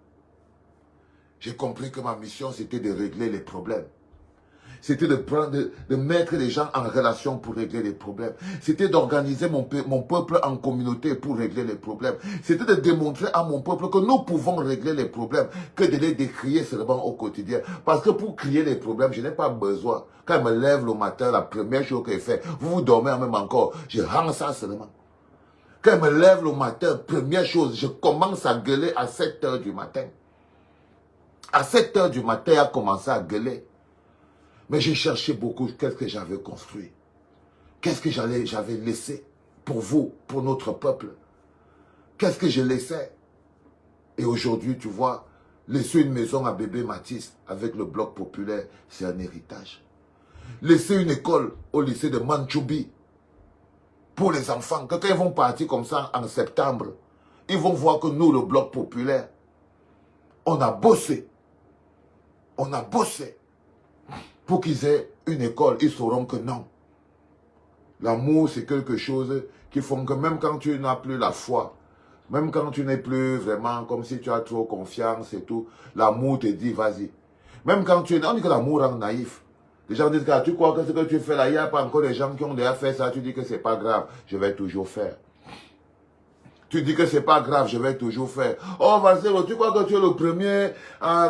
J'ai compris que ma mission c'était de régler les problèmes. C'était de mettre les gens en relation pour régler les problèmes. C'était d'organiser mon peuple en communauté pour régler les problèmes. C'était de démontrer à mon peuple que nous pouvons régler les problèmes, que de les décrier seulement au quotidien. Parce que pour crier les problèmes, je n'ai pas besoin. Quand je me lève le matin, la première chose que je fais, vous dormez même encore, je rends ça seulement. Quand je me lève le matin, première chose, je commence à gueuler à 7 h du matin. À 7 h du matin, il a commencé à gueuler. Mais j'ai cherché beaucoup, qu'est-ce que j'avais construit? Qu'est-ce que j'avais laissé pour vous, pour notre peuple? Qu'est-ce que je laissais? Et aujourd'hui, tu vois, laisser une maison à bébé Matisse avec le bloc populaire, c'est un héritage. Laisser une école au lycée de Manchoubi pour les enfants, que quand ils vont partir comme ça en septembre, ils vont voir que nous, le bloc populaire, on a bossé. On a bossé. Pour qu'ils aient une école, ils sauront que non. L'amour, c'est quelque chose qui font que même quand tu n'as plus la foi, même quand tu n'es plus vraiment comme si tu as trop confiance et tout, l'amour te dit, vas-y. Même quand tu es... On dit que l'amour rend naïf. Les gens disent, tu crois que ce que tu fais là, il n'y a pas encore des gens qui ont déjà fait ça, tu dis que c'est pas grave, je vais toujours faire. Tu dis que c'est pas grave, je vais toujours faire. Oh, Valsero, tu crois que tu es le premier?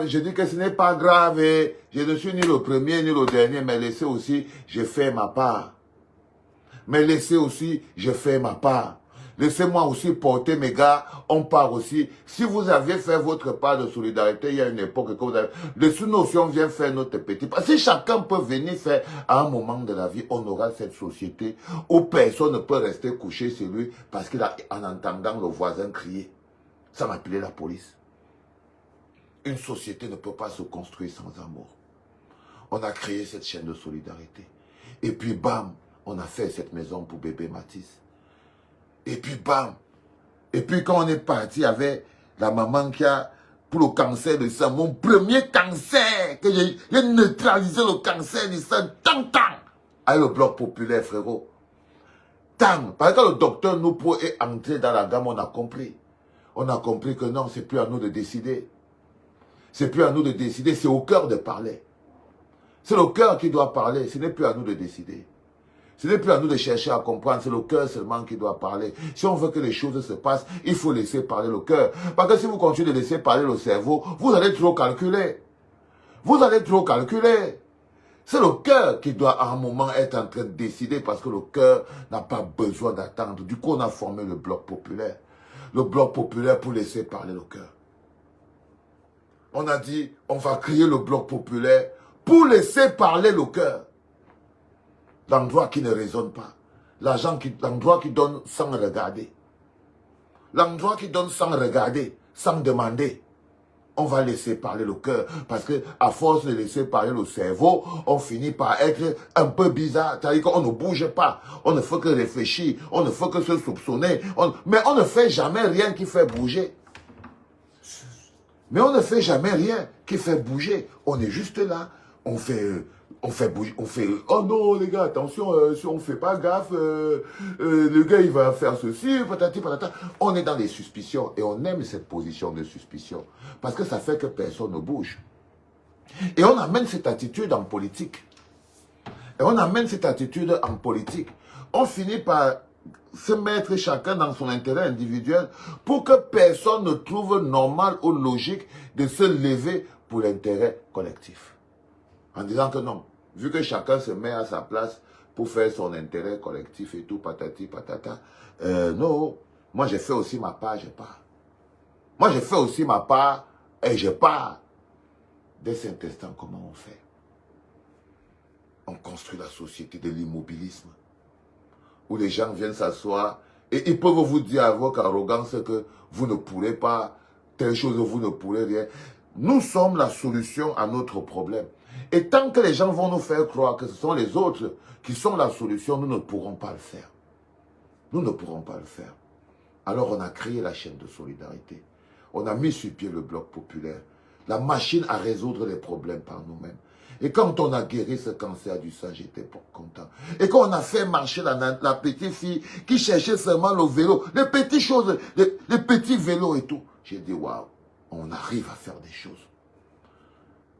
Je dis que ce n'est pas grave. Et je ne suis ni le premier ni le dernier, mais laissez aussi, je fais ma part. Mais laissez aussi, je fais ma part. Laissez-moi aussi porter mes gars, on part aussi. Si vous avez fait votre part de solidarité, il y a une époque que vous avez... Le sous-nous, on vient faire notre petit pas. Si chacun peut venir faire à un moment de la vie, on aura cette société où personne ne peut rester couché chez lui parce qu'il a, en entendant le voisin crier, ça m'a appelé la police. Une société ne peut pas se construire sans amour. On a créé cette chaîne de solidarité. Et puis bam, on a fait cette maison pour bébé Matisse. Et puis bam. Et puis quand on est parti avec la maman qui a, pour le cancer du sang, mon premier cancer, que j'ai neutralisé le cancer du sang, tant, avec le bloc populaire, frérot. Tant. Parce que le docteur Noupo est entré dans la gamme, on a compris. On a compris que non, c'est plus à nous de décider. C'est plus à nous de décider, c'est au cœur de parler. C'est le cœur qui doit parler, ce n'est plus à nous de décider. Ce n'est plus à nous de chercher à comprendre, c'est le cœur seulement qui doit parler. Si on veut que les choses se passent, il faut laisser parler le cœur. Parce que si vous continuez de laisser parler le cerveau, vous allez trop calculer. Vous allez trop calculer. C'est le cœur qui doit à un moment être en train de décider parce que le cœur n'a pas besoin d'attendre. Du coup, on a formé le bloc populaire. Le bloc populaire pour laisser parler le cœur. On a dit, on va créer le bloc populaire pour laisser parler le cœur. L'endroit qui ne résonne pas. L'endroit qui donne sans regarder. L'endroit qui donne sans regarder, sans demander. On va laisser parler le cœur. Parce que à force de laisser parler le cerveau, on finit par être un peu bizarre. C'est-à-dire qu'on ne bouge pas. On ne fait que réfléchir. On ne fait que se soupçonner. Mais on ne fait jamais rien qui fait bouger. Mais on ne fait jamais rien qui fait bouger. On est juste là. On fait bouger, oh non les gars, attention, si on ne fait pas gaffe, le gars il va faire ceci, patati patata. On est dans les suspicions et on aime cette position de suspicion parce que ça fait que personne ne bouge. Et on amène cette attitude en politique. On finit par se mettre chacun dans son intérêt individuel pour que personne ne trouve normal ou logique de se lever pour l'intérêt collectif. En disant que non, vu que chacun se met à sa place pour faire son intérêt collectif et tout, patati, patata, non, moi j'ai fait aussi ma part, je pars. Moi j'ai fait aussi ma part et je pars. Dès cet instant, comment on fait? On construit la société de l'immobilisme, où les gens viennent s'asseoir et ils peuvent vous dire avec arrogance que vous ne pourrez pas, telle chose, vous ne pourrez rien. Nous sommes la solution à notre problème. Et tant que les gens vont nous faire croire que ce sont les autres qui sont la solution, nous ne pourrons pas le faire. Nous ne pourrons pas le faire. Alors on a créé la chaîne de solidarité. On a mis sur pied le bloc populaire. La machine à résoudre les problèmes par nous-mêmes. Et quand on a guéri ce cancer du sang, j'étais content. Et quand on a fait marcher la petite fille qui cherchait seulement le vélo, les petites choses, les petits vélos et tout, j'ai dit waouh, on arrive à faire des choses.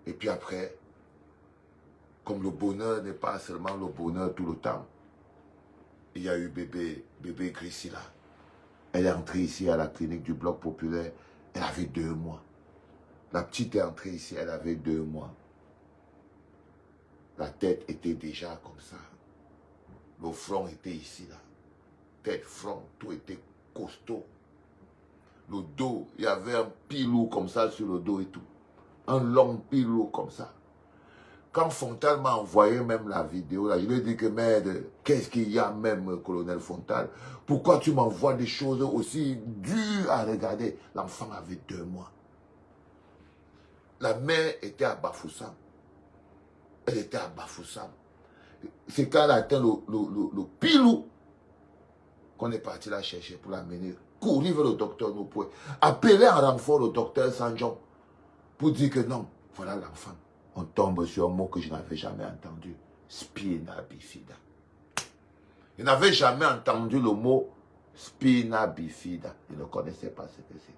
Et puis après, comme le bonheur n'est pas seulement le bonheur tout le temps, il y a eu bébé Grisila. Elle est entrée ici à la clinique du bloc populaire, elle avait 2 mois. La petite est entrée ici, elle avait 2 mois. La tête était déjà comme ça. Le front était ici, là. Tête, front, tout était costaud. Le dos, il y avait un pilou comme ça sur le dos et tout. Un long pilou comme ça. Quand Fontal m'a envoyé même la vidéo, là, je lui ai dit que merde, qu'est-ce qu'il y a même, colonel Fontal? Pourquoi tu m'envoies des choses aussi dures à regarder? L'enfant avait 2 mois. La mère était à Bafoussam. Elle était à Bafoussam. C'est quand elle a atteint le pilou qu'on est parti la chercher pour l'amener. Courir vers le docteur Nopoué. Appeler en renfort le docteur Sanjon pour dire que non, voilà l'enfant. On tombe sur un mot que je n'avais jamais entendu. Spina bifida. Je n'avais jamais entendu le mot spina bifida. Je ne connaissais pas ce que c'était.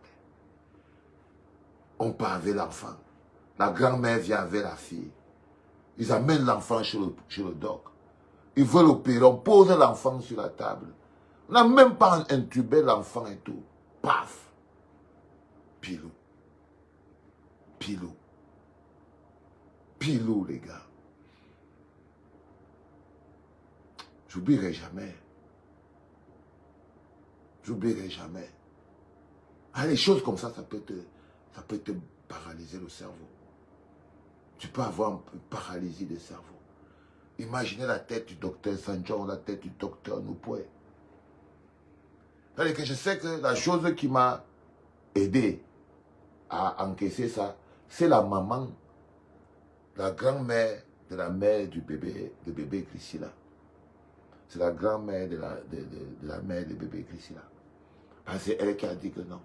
On part avec l'enfant. La grand-mère vient avec la fille. Ils amènent l'enfant chez le doc. Ils veulent opérer, on pose l'enfant sur la table. On n'a même pas intubé l'enfant et tout. Paf! Pilou. Pilou. Pilou, les gars. J'oublierai jamais. J'oublierai jamais. Ah, les choses comme ça peut te paralyser le cerveau. Tu peux avoir une paralysie du cerveau. Imaginez la tête du docteur Sanjon, la tête du docteur Noupoué. Je sais que la chose qui m'a aidé à encaisser ça, c'est la maman, la grand-mère de la mère du bébé, de bébé Chrissy-là. C'est la grand-mère de la mère de bébé Chrissy-là. C'est elle qui a dit que non.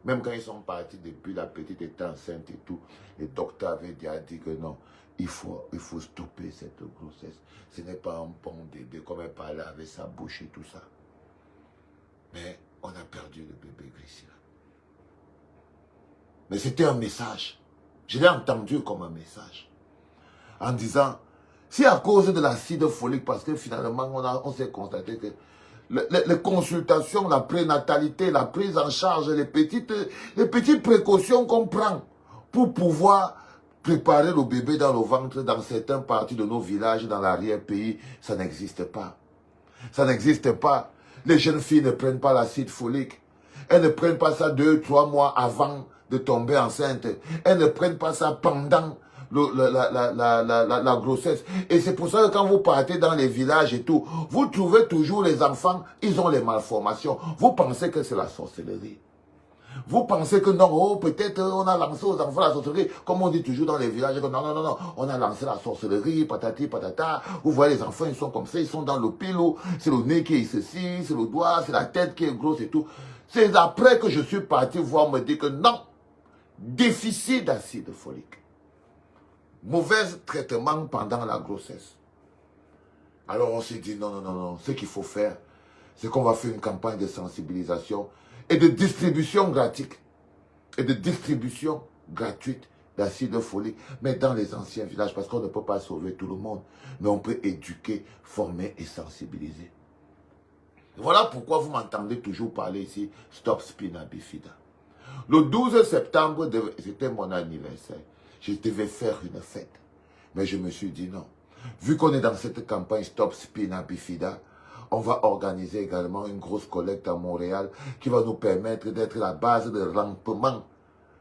Même quand ils sont partis depuis la petite était enceinte et tout, le docteur avait dit que non, il faut stopper cette grossesse. Ce n'est pas un bon bébé, comme elle parlait avec sa bouche et tout ça. Mais on a perdu le bébé Chrissy-là. Mais c'était un message. Je l'ai entendu comme un message. En disant, si à cause de l'acide folique, parce que finalement on s'est constaté que les consultations, la prénatalité, la prise en charge, les petites précautions qu'on prend pour pouvoir préparer le bébé dans le ventre dans certaines parties de nos villages, dans l'arrière-pays, ça n'existe pas. Ça n'existe pas. Les jeunes filles ne prennent pas l'acide folique. Elles ne prennent pas ça 2-3 mois avant de tomber enceinte. Elles ne prennent pas ça pendant la grossesse. Et c'est pour ça que quand vous partez dans les villages et tout, vous trouvez toujours les enfants, ils ont les malformations. Vous pensez que c'est la sorcellerie. Vous pensez que non, oh, peut-être on a lancé aux enfants la sorcellerie, comme on dit toujours dans les villages, non, non, non, non, on a lancé la sorcellerie, patati, patata. Vous voyez les enfants, ils sont comme ça, ils sont dans le pilou, c'est le nez qui est ceci, c'est le doigt, c'est la tête qui est grosse et tout. C'est après que je suis parti voir me dire que non, déficit d'acide folique. Mauvais traitement pendant la grossesse. Alors on s'est dit non, non, non, non, ce qu'il faut faire, c'est qu'on va faire une campagne de sensibilisation et de distribution gratuite. Et de distribution gratuite d'acide folique, mais dans les anciens villages, parce qu'on ne peut pas sauver tout le monde, mais on peut éduquer, former et sensibiliser. Voilà pourquoi vous m'entendez toujours parler ici, Stop Spina Bifida. Le 12 septembre, c'était mon anniversaire. Je devais faire une fête. Mais je me suis dit non. Vu qu'on est dans cette campagne Stop Spina Bifida, on va organiser également une grosse collecte à Montréal qui va nous permettre d'être la base de rampement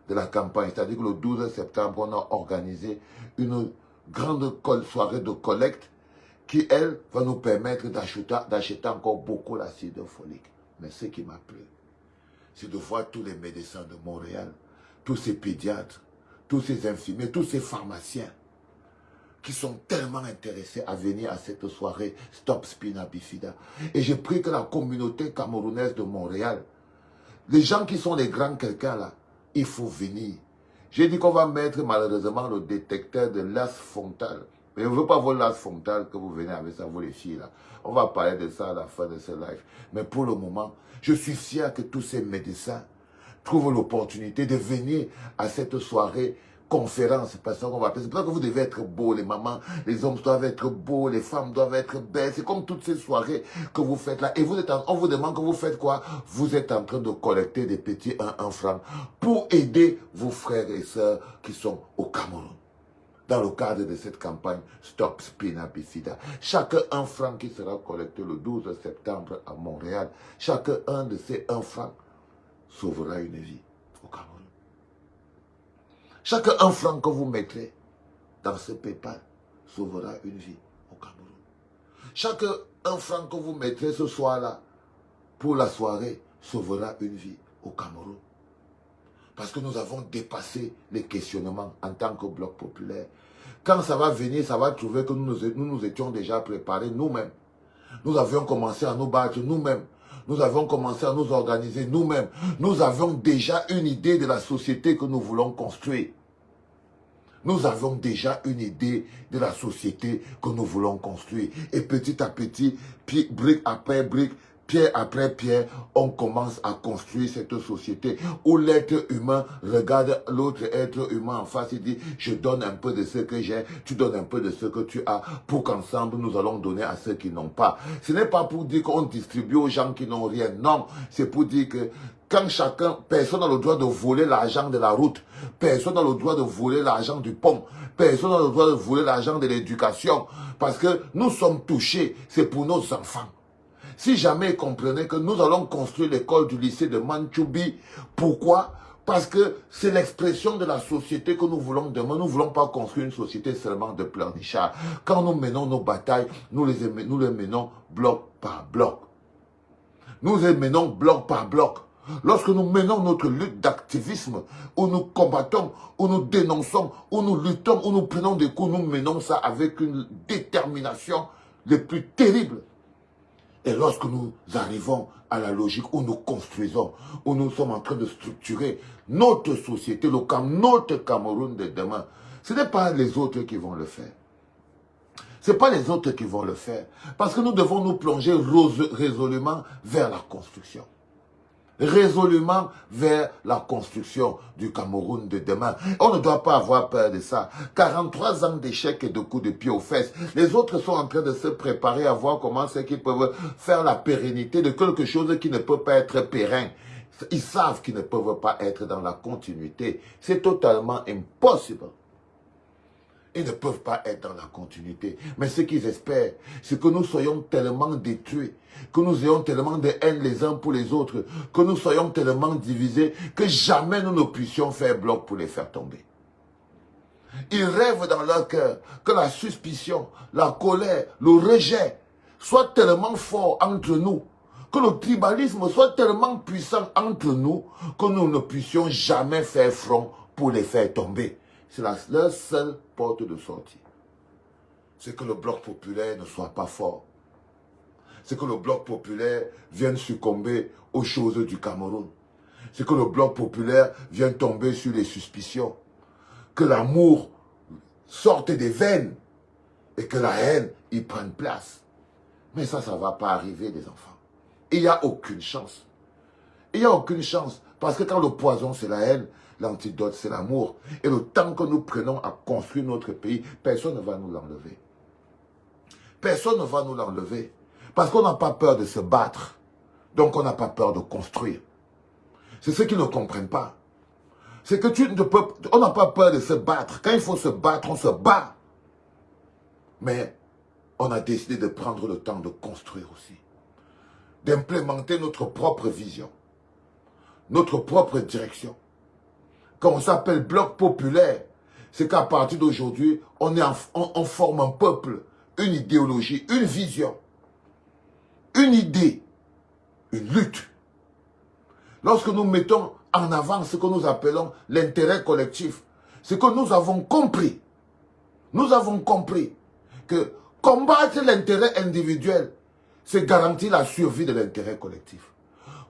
de la campagne. C'est-à-dire que le 12 septembre, on a organisé une grande soirée de collecte qui, elle, va nous permettre d'acheter encore beaucoup l'acide folique. Mais ce qui m'a plu, c'est de voir tous les médecins de Montréal, tous ces pédiatres, tous ces infirmiers, tous ces pharmaciens qui sont tellement intéressés à venir à cette soirée Stop Spina Bifida. Et j'ai pris que la communauté camerounaise de Montréal, les gens qui sont les grands quelqu'un là, il faut venir. J'ai dit qu'on va mettre malheureusement le détecteur de l'as frontal. Mais je ne veux pas voir l'as frontal que vous venez avec ça, vous les filles là. On va parler de ça à la fin de ce live. Mais pour le moment, je suis fier que tous ces médecins trouvent l'opportunité de venir à cette soirée conférence, parce qu'on va appeler. C'est pour ça que vous devez être beaux, les mamans, les hommes doivent être beaux, les femmes doivent être belles. C'est comme toutes ces soirées que vous faites là. Et on vous demande que vous faites quoi? Vous êtes en train de collecter des petits 1 franc pour aider vos frères et sœurs qui sont au Cameroun. Dans le cadre de cette campagne Stop Spina Bifida. Chaque 1 franc qui sera collecté le 12 septembre à Montréal, chaque un de ces 1 franc sauvera une vie au Cameroun. Chaque 1 franc que vous mettrez dans ce PayPal sauvera une vie au Cameroun. Chaque 1 franc que vous mettrez ce soir-là pour la soirée sauvera une vie au Cameroun. Parce que nous avons dépassé les questionnements en tant que bloc populaire. Quand ça va venir, ça va trouver que nous étions déjà préparés nous-mêmes. Nous avions commencé à nous battre nous-mêmes. Nous avons commencé à nous organiser nous-mêmes. Nous avions déjà une idée de la société que nous voulons construire. Nous avons déjà une idée de la société que nous voulons construire. Et petit à petit, brique après brique, pierre après pierre, on commence à construire cette société où l'être humain regarde l'autre être humain en face et dit, je donne un peu de ce que j'ai, tu donnes un peu de ce que tu as, pour qu'ensemble nous allons donner à ceux qui n'ont pas. Ce n'est pas pour dire qu'on distribue aux gens qui n'ont rien, non, c'est pour dire que quand personne n'a le droit de voler l'argent de la route, personne n'a le droit de voler l'argent du pont, personne n'a le droit de voler l'argent de l'éducation, parce que nous sommes touchés, c'est pour nos enfants. Si jamais ils comprenaient que nous allons construire l'école du lycée de Manchoubi, pourquoi? Parce que c'est l'expression de la société que nous voulons demain. Nous ne voulons pas construire une société seulement de pleurnichards. Quand nous menons nos batailles, nous les menons bloc par bloc. Nous les menons bloc par bloc. Lorsque nous menons notre lutte d'activisme, où nous combattons, où nous dénonçons, où nous luttons, où nous prenons des coups, nous menons ça avec une détermination les plus terribles. Et lorsque nous arrivons à la logique où nous construisons, où nous sommes en train de structurer notre société, notre Cameroun de demain, ce n'est pas les autres qui vont le faire. Ce n'est pas les autres qui vont le faire. Parce que nous devons nous plonger résolument vers la construction. Résolument vers la construction du Cameroun de demain. On ne doit pas avoir peur de ça. 43 ans d'échecs et de coups de pied aux fesses. Les autres sont en train de se préparer à voir comment c'est qu'ils peuvent faire la pérennité de quelque chose qui ne peut pas être pérenne. Ils savent qu'ils ne peuvent pas être dans la continuité. C'est totalement impossible. Ils ne peuvent pas être dans la continuité. Mais ce qu'ils espèrent, c'est que nous soyons tellement détruits, que nous ayons tellement de haine les uns pour les autres, que nous soyons tellement divisés, que jamais nous ne puissions faire bloc pour les faire tomber. Ils rêvent dans leur cœur que la suspicion, la colère, le rejet soient tellement forts entre nous, que le tribalisme soit tellement puissant entre nous, que nous ne puissions jamais faire front pour les faire tomber. C'est leur seule porte de sortie. C'est que le bloc populaire ne soit pas fort. C'est que le bloc populaire vienne succomber aux choses du Cameroun. C'est que le bloc populaire vienne tomber sur les suspicions. Que l'amour sorte des veines et que la haine y prenne place. Mais ça ne va pas arriver, les enfants. Il n'y a aucune chance. Il n'y a aucune chance. Parce que quand le poison, c'est la haine, l'antidote, c'est l'amour. Et le temps que nous prenons à construire notre pays, personne ne va nous l'enlever. Personne ne va nous l'enlever. Parce qu'on n'a pas peur de se battre. Donc on n'a pas peur de construire. C'est ce qu'ils ne comprennent pas. C'est que on n'a pas peur de se battre. Quand il faut se battre, on se bat. Mais on a décidé de prendre le temps de construire aussi. D'implémenter notre propre vision. Notre propre direction. Quand on s'appelle bloc populaire, c'est qu'à partir d'aujourd'hui, on forme un peuple, une idéologie, une vision, une idée, une lutte. Lorsque nous mettons en avant ce que nous appelons l'intérêt collectif, c'est que nous avons compris que combattre l'intérêt individuel, c'est garantir la survie de l'intérêt collectif.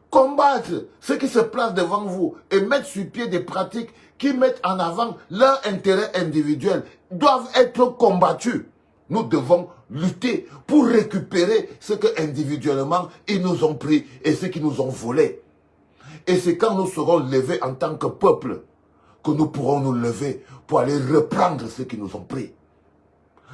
Combattre ceux qui se placent devant vous et mettre sur pied des pratiques qui mettent en avant leur intérêt individuel doivent être combattus. Nous devons lutter pour récupérer ce que individuellement ils nous ont pris et ce qu'ils nous ont volé. Et c'est quand nous serons levés en tant que peuple que nous pourrons nous lever pour aller reprendre ce qu'ils nous ont pris.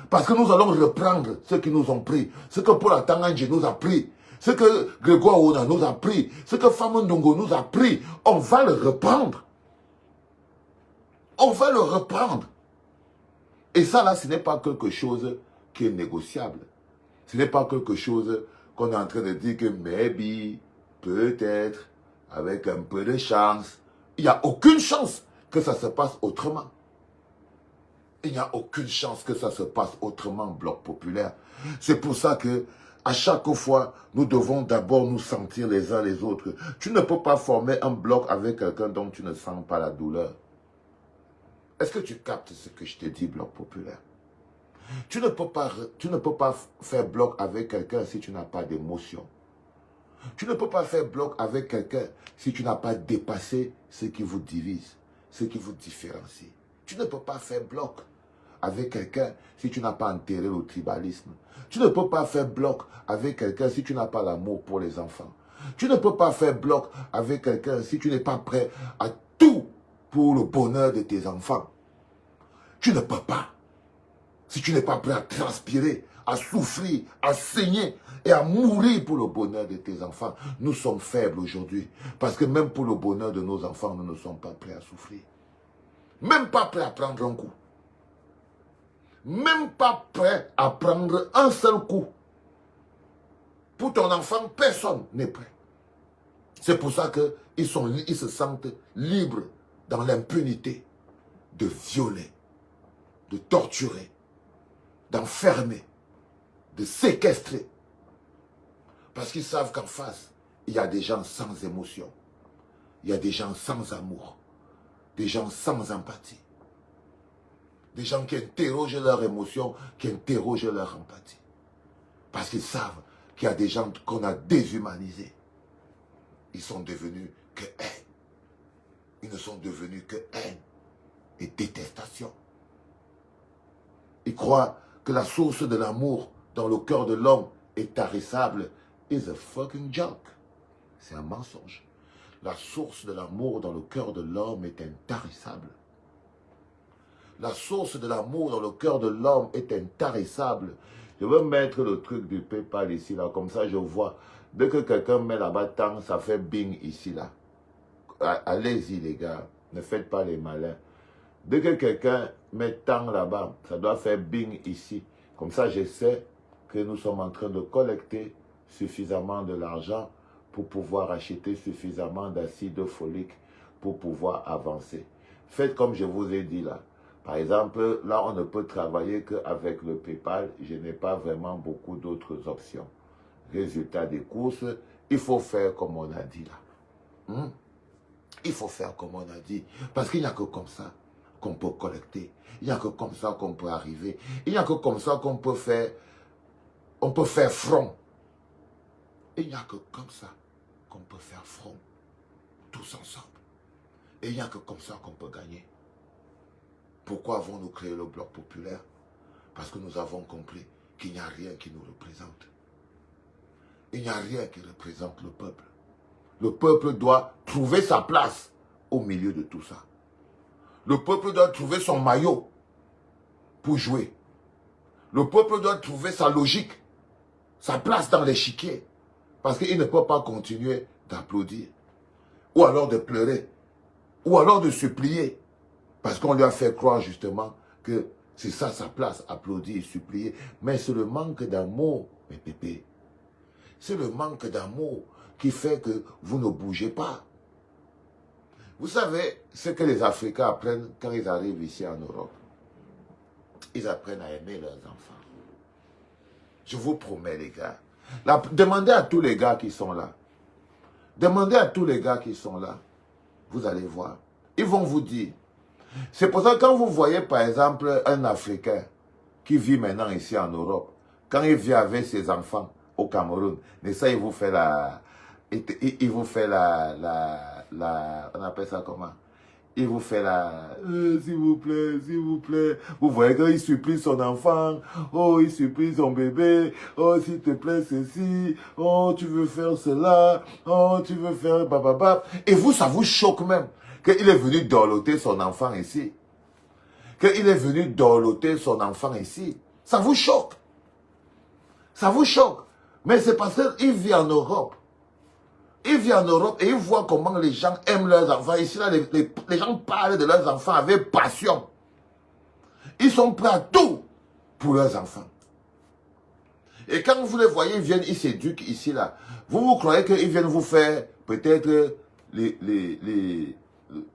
Parce que nous allons reprendre ce qu'ils nous ont pris, ce que Paul Atanganje nous a pris, ce que Grégoire Ouna nous a pris, ce que Famondongo nous a pris, on va le reprendre. On va le reprendre. Et ça là, ce n'est pas quelque chose qui est négociable. Ce n'est pas quelque chose qu'on est en train de dire que maybe, peut-être, avec un peu de chance. Il n'y a aucune chance que ça se passe autrement. Il n'y a aucune chance que ça se passe autrement, bloc populaire. C'est pour ça que à chaque fois, nous devons d'abord nous sentir les uns les autres. Tu ne peux pas former un bloc avec quelqu'un dont tu ne sens pas la douleur. Est-ce que tu captes ce que je te dis, bloc populaire? Tu ne peux pas faire bloc avec quelqu'un si tu n'as pas d'émotion. Tu ne peux pas faire bloc avec quelqu'un si tu n'as pas dépassé ce qui vous divise, ce qui vous différencie. Tu ne peux pas faire bloc avec quelqu'un si tu n'as pas enterré le tribalisme. Tu ne peux pas faire bloc avec quelqu'un si tu n'as pas l'amour pour les enfants. Tu ne peux pas faire bloc avec quelqu'un si tu n'es pas prêt à tout pour le bonheur de tes enfants. Tu ne peux pas. Si tu n'es pas prêt à transpirer, à souffrir, à saigner et à mourir pour le bonheur de tes enfants, nous sommes faibles aujourd'hui. Parce que même pour le bonheur de nos enfants, nous ne sommes pas prêts à souffrir. Même pas prêts à prendre un coup. Même pas prêt à prendre un seul coup. Pour ton enfant, personne n'est prêt. C'est pour ça qu'ils se sentent libres dans l'impunité de violer, de torturer, d'enfermer, de séquestrer. Parce qu'ils savent qu'en face, il y a des gens sans émotion. Il y a des gens sans amour. Des gens sans empathie. Des gens qui interrogent leurs émotions, qui interrogent leur empathie. Parce qu'ils savent qu'il y a des gens qu'on a déshumanisés. Ils sont devenus que haine. Ils ne sont devenus que haine et détestation. Ils croient que la source de l'amour dans le cœur de l'homme est tarissable. Is a fucking joke. C'est un mensonge. La source de l'amour dans le cœur de l'homme est intarissable. La source de l'amour dans le cœur de l'homme est intarissable. Je veux mettre le truc du PayPal ici, là, comme ça je vois. Dès que quelqu'un met là-bas tant, ça fait bing ici, là. Allez-y, les gars. Ne faites pas les malins. Dès que quelqu'un met tant là-bas, ça doit faire bing ici. Comme ça, je sais que nous sommes en train de collecter suffisamment de l'argent pour pouvoir acheter suffisamment d'acide folique pour pouvoir avancer. Faites comme je vous ai dit là. Par exemple, là, on ne peut travailler qu'avec le PayPal. Je n'ai pas vraiment beaucoup d'autres options. Résultat des courses, il faut faire comme on a dit là. Il faut faire comme on a dit. Parce qu'il n'y a que comme ça qu'on peut collecter. Il n'y a que comme ça qu'on peut arriver. Il n'y a que comme ça qu'on peut faire. On peut faire front. Il n'y a que comme ça qu'on peut faire front. Tous ensemble. Et il n'y a que comme ça qu'on peut gagner. Pourquoi avons-nous créé le bloc populaire? Parce que nous avons compris qu'il n'y a rien qui nous représente. Il n'y a rien qui représente le peuple. Le peuple doit trouver sa place au milieu de tout ça. Le peuple doit trouver son maillot pour jouer. Le peuple doit trouver sa logique, sa place dans l'échiquier. Parce qu'il ne peut pas continuer d'applaudir. Ou alors de pleurer. Ou alors de supplier. Parce qu'on lui a fait croire justement que c'est ça sa place, applaudir et supplier. Mais c'est le manque d'amour, mes pépés. C'est le manque d'amour qui fait que vous ne bougez pas. Vous savez ce que les Africains apprennent quand ils arrivent ici en Europe? Ils apprennent à aimer leurs enfants. Je vous promets, les gars. Demandez à tous les gars qui sont là. Demandez à tous les gars qui sont là. Vous allez voir. Ils vont vous dire. C'est pour ça que quand vous voyez par exemple un Africain qui vit maintenant ici en Europe, quand il vit avec ses enfants au Cameroun, mais ça il vous fait il vous fait on appelle ça comment? Il vous fait s'il vous plaît, vous voyez qu'il supplie son enfant, oh il supplie son bébé, oh s'il te plaît ceci, oh tu veux faire cela, oh tu veux faire bababa, et vous ça vous choque même. Qu'il est venu dorloter son enfant ici. Qu'il est venu dorloter son enfant ici. Ça vous choque. Ça vous choque. Mais c'est parce qu'il vit en Europe. Il vit en Europe et il voit comment les gens aiment leurs enfants. Ici, là, les gens parlent de leurs enfants avec passion. Ils sont prêts à tout pour leurs enfants. Et quand vous les voyez, ils viennent, ils s'éduquent ici, là. Vous croyez qu'ils viennent vous faire peut-être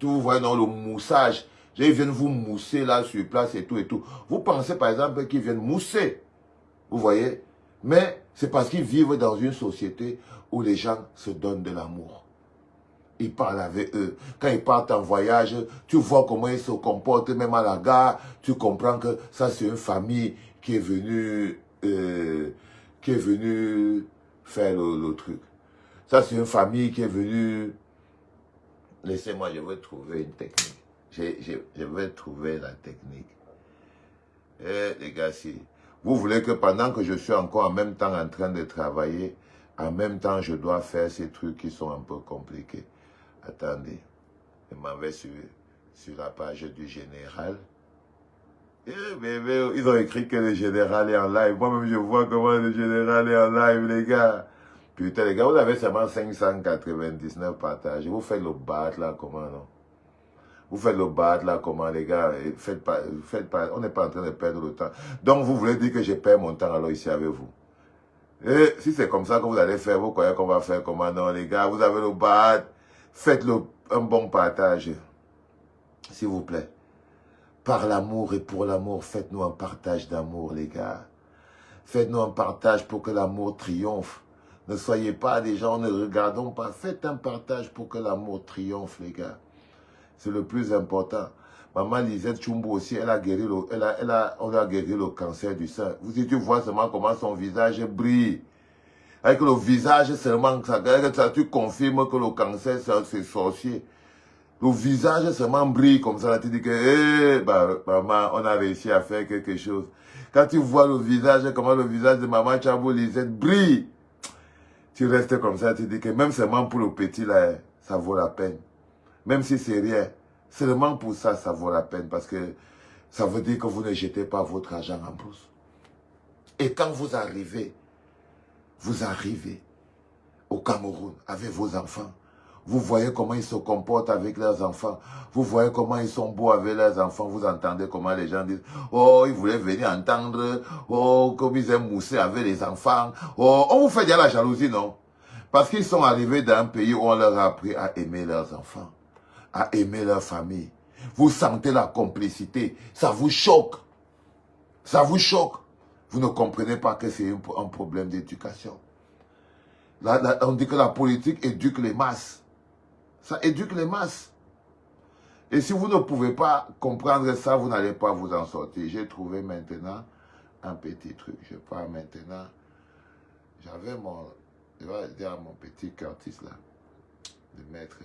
tout, vous voyez, dans le moussage. Ils viennent vous mousser là sur place et tout et tout. Vous pensez par exemple qu'ils viennent mousser. Vous voyez? Mais c'est parce qu'ils vivent dans une société où les gens se donnent de l'amour. Ils parlent avec eux. Quand ils partent en voyage, tu vois comment ils se comportent, même à la gare. Tu comprends que ça c'est une famille qui est venue faire le truc. Ça c'est une famille qui est venue... Laissez-moi, je vais trouver une technique. Je vais trouver la technique. Eh, les gars, si vous voulez que pendant que je suis encore en même temps en train de travailler, en même temps, je dois faire ces trucs qui sont un peu compliqués. Attendez, je m'en vais sur la page du général. Eh, bébé, ils ont écrit que le général est en live. Moi-même, je vois comment le général est en live, les gars. Putain, les gars, vous avez seulement 599 partages. Vous faites le battre là, comment, non? Vous faites le battre là, comment, les gars? Faites pas, on n'est pas en train de perdre le temps. Donc, vous voulez dire que je perds mon temps alors ici avec vous? Et si c'est comme ça que vous allez faire, vous croyez qu'on va faire comment? Non, les gars, vous avez le battre. Faites un bon partage, s'il vous plaît. Par l'amour et pour l'amour, faites-nous un partage d'amour, les gars. Faites-nous un partage pour que l'amour triomphe. Ne soyez pas des gens, ne regardons pas. Faites un partage pour que l'amour triomphe, les gars. C'est le plus important. Maman Lisette Chumbo aussi, elle a guéri on a guéri le cancer du sein. Vous, si tu vois seulement comment son visage brille. Avec le visage seulement, ça, tu confirmes que le cancer, c'est sorcier. Le visage seulement brille comme ça. Là, tu dis que, maman, on a réussi à faire quelque chose. Quand tu vois le visage, comment le visage de maman Chabo Lisette brille, tu restes comme ça, tu dis que même seulement pour le petit, là, ça vaut la peine. Même si c'est rien, seulement pour ça, ça vaut la peine. Parce que ça veut dire que vous ne jetez pas votre argent en brousse. Et quand vous arrivez au Cameroun avec vos enfants, vous voyez comment ils se comportent avec leurs enfants. Vous voyez comment ils sont beaux avec leurs enfants. Vous entendez comment les gens disent, oh, ils voulaient venir entendre, oh, comme ils aiment mousser avec les enfants. Oh, on vous fait déjà la jalousie, non? Parce qu'ils sont arrivés dans un pays où on leur a appris à aimer leurs enfants, à aimer leur famille. Vous sentez la complicité. Ça vous choque. Ça vous choque. Vous ne comprenez pas que c'est un problème d'éducation. Là, on dit que la politique éduque les masses. Ça éduque les masses. Et si vous ne pouvez pas comprendre ça, vous n'allez pas vous en sortir. J'ai trouvé maintenant un petit truc. Je pars maintenant. J'avais je vais dire à mon petit Curtis là, de mettre.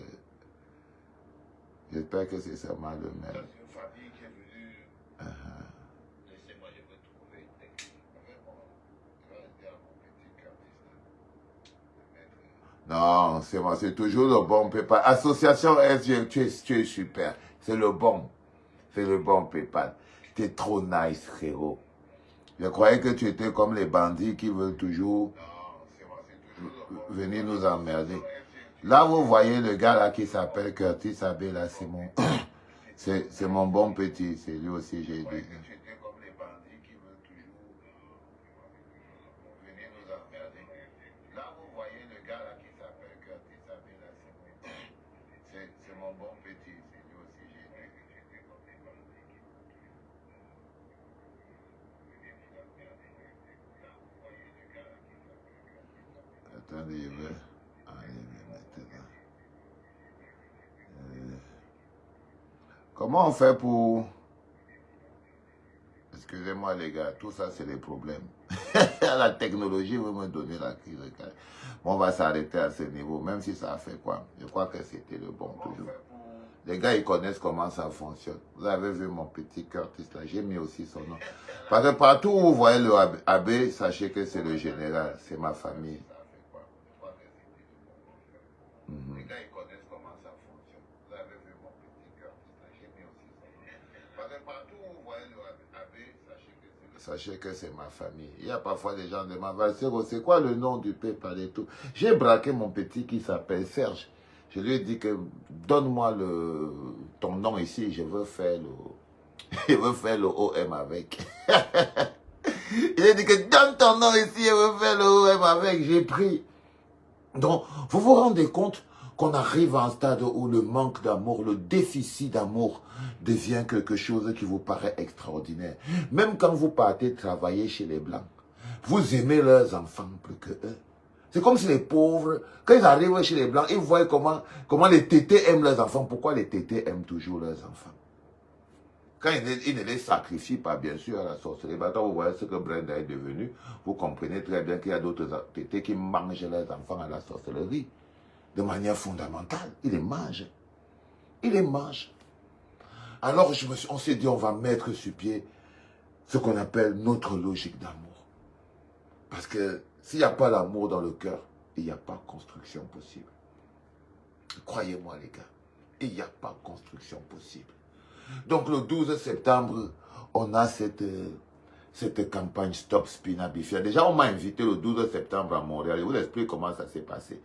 J'espère que c'est seulement le même. C'est une famille qui est venue. Laissez-moi, je vais trouver. Je vais dire à mon petit Curtis là, de mettre. Non, c'est moi, c'est toujours le bon PayPal. Association SG, tu es super. C'est le bon. C'est le bon PayPal. Tu es trop nice, frérot. Je croyais que tu étais comme les bandits qui veulent toujours venir nous emmerder. Là, vous voyez le gars là qui s'appelle Curtis Abbé, là, c'est mon... c'est mon bon petit. C'est lui aussi, j'ai dit. Là, vous voyez le gars là qui s'appelle Curtis Abbé, là, c'est mon bon petit. C'est lui aussi, j'ai dit. Attendez, je vais aller maintenant. Comment on fait pour... Excusez-moi les gars, tout ça c'est les problèmes. La technologie veut me donner la crise. Bon, on va s'arrêter à ce niveau, même si ça a fait quoi. Je crois que c'était le bon toujours. Les gars, ils connaissent comment ça fonctionne. Vous avez vu mon petit Curtis là, j'ai mis aussi son nom. Parce que partout où vous voyez le AB, sachez que c'est le général, c'est ma famille. Les gars, ils connaissent comment ça fonctionne. Vous avez vu mon petit Curtis là, j'ai mis aussi son nom. Parce que partout où vous voyez le AB, sachez que c'est ma famille. Il y a parfois des gens qui demandent, c'est quoi le nom du PayPal et tout. J'ai braqué mon petit qui s'appelle Serge. Je lui ai dit que donne-moi ton nom ici, je veux faire le OM avec. Il a dit que donne ton nom ici, je veux faire le OM avec. J'ai pris. Donc, vous vous rendez compte qu'on arrive à un stade où le manque d'amour, le déficit d'amour devient quelque chose qui vous paraît extraordinaire. Même quand vous partez travailler chez les Blancs, vous aimez leurs enfants plus que eux. C'est comme si les pauvres, quand ils arrivent chez les Blancs, ils voient comment les tétés aiment leurs enfants. Pourquoi les tétés aiment toujours leurs enfants? Quand ils ne les sacrifient pas, bien sûr, à la sorcellerie. Quand vous voyez ce que Brenda est devenu, vous comprenez très bien qu'il y a d'autres tétés qui mangent leurs enfants à la sorcellerie. De manière fondamentale. Ils les mangent. Ils les mangent. Alors, on s'est dit, on va mettre sur pied ce qu'on appelle notre logique d'amour. Parce que s'il n'y a pas l'amour dans le cœur, il n'y a pas de construction possible. Croyez-moi les gars, il n'y a pas de construction possible. Donc le 12 septembre, on a cette campagne Stop Spina Bifida. Déjà, on m'a invité le 12 septembre à Montréal. Je vous explique comment ça s'est passé.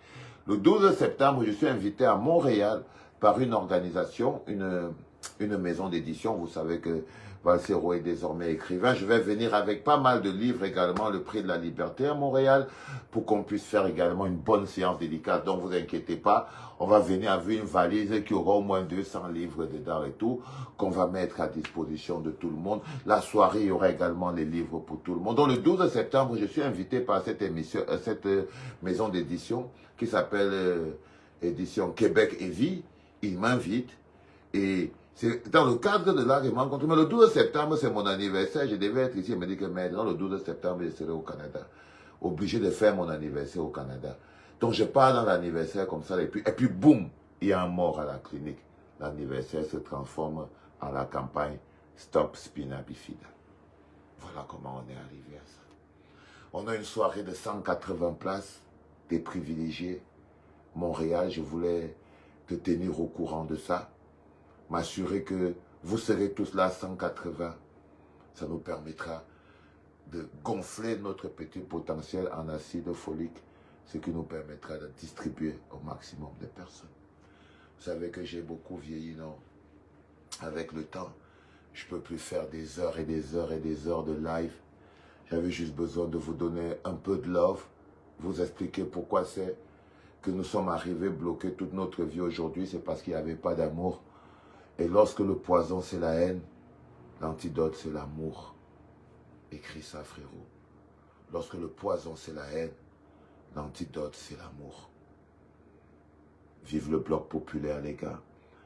Le 12 septembre, je suis invité à Montréal par une organisation, une maison d'édition. Vous savez que Valsero est désormais écrivain. Je vais venir avec pas mal de livres également, le prix de la liberté à Montréal, pour qu'on puisse faire également une bonne séance dédicace. Donc, vous inquiétez pas, on va venir avec une valise qui aura au moins 200 livres dedans et tout, qu'on va mettre à disposition de tout le monde. La soirée, il y aura également les livres pour tout le monde. Donc, le 12 septembre, je suis invité par cette maison d'édition qui s'appelle Édition Québec et Vie. Il m'invite et c'est dans le cadre de la rencontre. Mais le 12 septembre, c'est mon anniversaire. Je devais être ici. Il me dit que maintenant, le 12 septembre, je serai au Canada. Obligé de faire mon anniversaire au Canada. Donc, je pars dans l'anniversaire comme ça. Et puis, boum, il y a un mort à la clinique. L'anniversaire se transforme en la campagne Stop Spina Bifida. Voilà comment on est arrivé à ça. On a une soirée de 180 places, des privilégiés. Montréal, je voulais te tenir au courant de ça. M'assurer que vous serez tous là, 180. Ça nous permettra de gonfler notre petit potentiel en acide folique, ce qui nous permettra de distribuer au maximum de personnes. Vous savez que j'ai beaucoup vieilli, non? Avec le temps, je ne peux plus faire des heures et des heures et des heures de live. J'avais juste besoin de vous donner un peu de love, vous expliquer pourquoi c'est que nous sommes arrivés bloqués toute notre vie aujourd'hui. C'est parce qu'il n'y avait pas d'amour. Et lorsque le poison, c'est la haine, l'antidote, c'est l'amour. Écris ça, frérot. Lorsque le poison, c'est la haine, l'antidote, c'est l'amour. Vive le bloc populaire, les gars.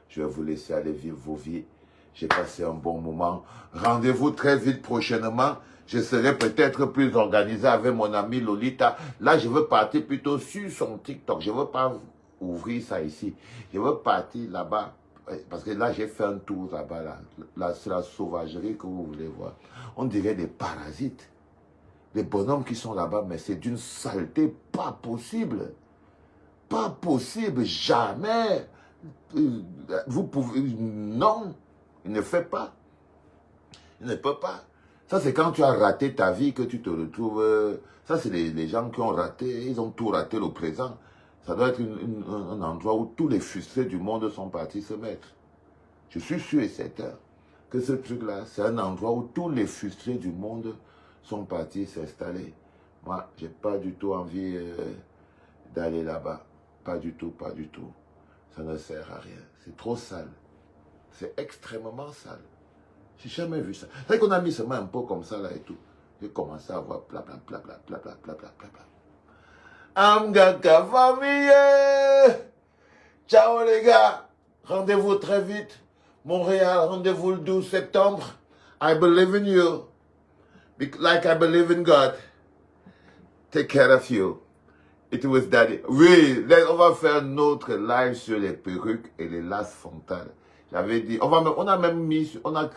Je vais vous laisser aller vivre vos vies. J'ai passé un bon moment. Rendez-vous très vite prochainement. Je serai peut-être plus organisé avec mon ami Lolita. Là, je veux partir plutôt sur son TikTok. Je ne veux pas ouvrir ça ici. Je veux partir là-bas. Parce que là, j'ai fait un tour là-bas. Là, c'est la sauvagerie que vous voulez voir. On dirait des parasites. Les bonhommes qui sont là-bas, mais c'est d'une saleté pas possible. Pas possible, jamais. Vous pouvez... Non, il ne fait pas. Il ne peut pas. Ça, c'est quand tu as raté ta vie que tu te retrouves... Ça, c'est les gens qui ont raté. Ils ont tout raté le présent. Ça doit être un endroit où tous les frustrés du monde sont partis se mettre. Je suis sûr et certain que ce truc-là, c'est un endroit où tous les frustrés du monde sont partis s'installer. Moi, je n'ai pas du tout envie d'aller là-bas. Pas du tout, pas du tout. Ça ne sert à rien. C'est trop sale. C'est extrêmement sale. J'ai jamais vu ça. C'est qu'on a mis seulement un pot comme ça là et tout. J'ai commencé à voir bla bla bla bla bla bla bla bla bla bla. Amgaka famille. Ciao les gars. Rendez-vous très vite. Montréal, rendez-vous le 12 septembre. I believe in you. Like I believe in God. Take care of you. It was daddy. Oui, on va faire notre live sur les perruques et les lasses frontales. J'avais dit, on a même mis, on a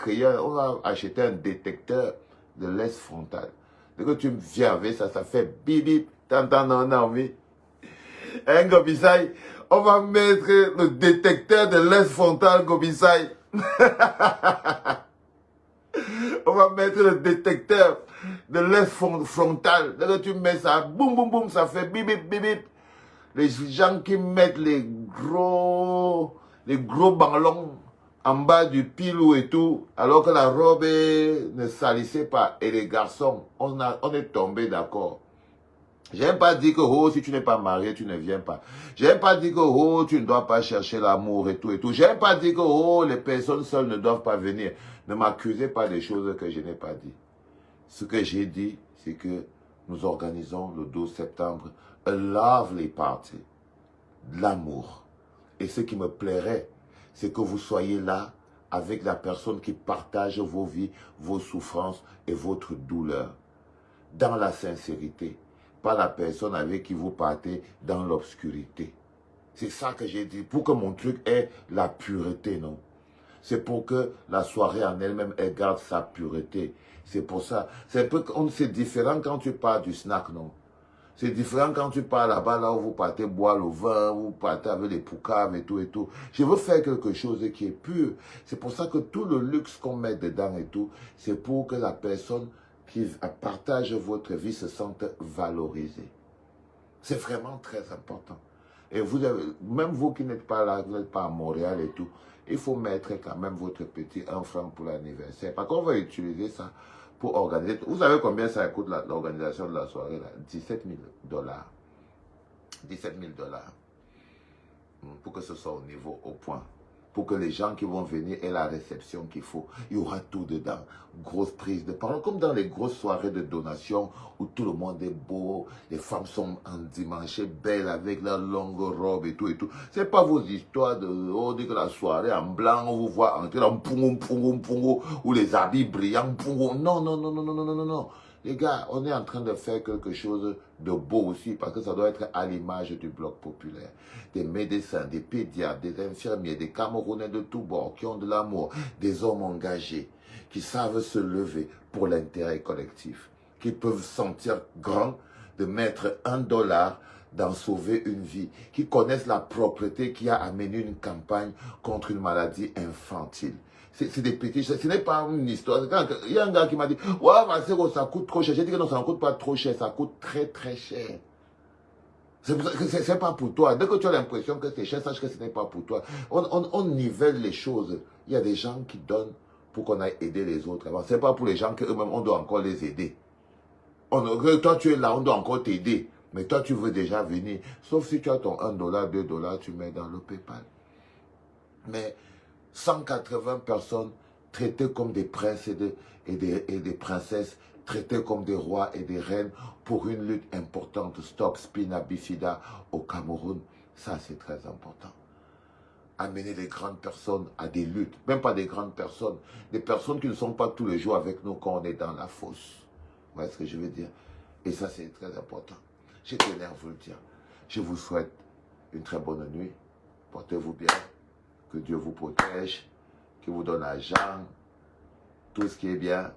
acheté un détecteur de laisse frontale. Dès que tu viens avec ça, ça fait bip bip. T'entends, non, oui. Hein, Gobissaï? On va mettre le détecteur de laisse frontale, Gobissaï. On va mettre le détecteur de laisse frontale. Dès que tu mets ça, boum, boum, boum, ça fait bip, bip, bip, bip. Les gens qui mettent les gros ballons en bas du pilou et tout, alors que la robe ne salissait pas. Et les garçons, on est tombé d'accord. J'ai pas dit que, oh, si tu n'es pas marié, tu ne viens pas. J'ai pas dit que, oh, tu ne dois pas chercher l'amour et tout et tout. J'ai pas dit que, oh, les personnes seules ne doivent pas venir. Ne m'accusez pas des choses que je n'ai pas dit. Ce que j'ai dit, c'est que nous organisons le 12 septembre a lovely party. De l'amour. Et ce qui me plairait, c'est que vous soyez là avec la personne qui partage vos vies, vos souffrances et votre douleur. Dans la sincérité. Pas la personne avec qui vous partez dans l'obscurité. C'est ça que j'ai dit. Pour que mon truc ait la pureté, non? C'est pour que la soirée en elle-même, elle garde sa pureté. C'est pour ça. C'est différent quand tu pars du snack, non? C'est différent quand tu pars là-bas, là où vous partez boire le vin, vous partez avec les poucaves et tout et tout. Je veux faire quelque chose qui est pur. C'est pour ça que tout le luxe qu'on met dedans et tout, c'est pour que la personne qui partage votre vie se sente valorisée. C'est vraiment très important. Et vous avez, même vous qui n'êtes pas là, vous n'êtes pas à Montréal et tout, il faut mettre quand même votre petit 1 franc pour l'anniversaire. Parce qu'on va utiliser ça pour organiser. Vous savez combien ça coûte l'organisation de la soirée là? 17 000 dollars. 17 000 dollars. Pour que ce soit au niveau, au point. Pour que les gens qui vont venir aient la réception qu'il faut. Il y aura tout dedans. Grosse prise de parole. Comme dans les grosses soirées de donation où tout le monde est beau. Les femmes sont endimanchées, belles avec leurs longues robes et tout et tout. C'est pas vos histoires de, oh, que la soirée en blanc, on vous voit entrer dans pungo, ou les habits brillants, pungo. Non, non, non, non, non, non, non, non, non. Les gars, on est en train de faire quelque chose de beau aussi parce que ça doit être à l'image du bloc populaire. Des médecins, des pédiatres, des infirmiers, des Camerounais de tous bords qui ont de l'amour, des hommes engagés qui savent se lever pour l'intérêt collectif, qui peuvent sentir grand de mettre $1 d'en sauver une vie, qui connaissent la propreté qui a amené une campagne contre une maladie infantile. C'est des petits choses. Ce n'est pas une histoire. Il y a un gars qui m'a dit, ouais, ça coûte trop cher. J'ai dit que non, ça ne coûte pas trop cher, ça coûte très très cher. C'est pas pour toi. Dès que tu as l'impression que c'est cher, sache que ce n'est pas pour toi. On nivelle les choses. Il y a des gens qui donnent pour qu'on aille aider les autres. Ce n'est pas pour les gens qu'eux-mêmes, on doit encore les aider. Toi, tu es là, on doit encore t'aider. Mais toi, tu veux déjà venir. Sauf si tu as ton $1, $2, tu mets dans le PayPal. Mais 180 personnes traitées comme des princes et des princesses, traitées comme des rois et des reines pour une lutte importante. Stop Spina Bifida au Cameroun. Ça, c'est très important. Amener les grandes personnes à des luttes. Même pas des grandes personnes. Des personnes qui ne sont pas tous les jours avec nous quand on est dans la fosse. Vous voyez ce que je veux dire? Et ça, c'est très important. Je tenais à vous le dire. Je vous souhaite une très bonne nuit. Portez-vous bien. Que Dieu vous protège, qu'il vous donne l'argent, tout ce qui est bien.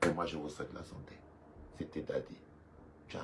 Et moi, je vous souhaite la santé. C'était Daddy. Ciao.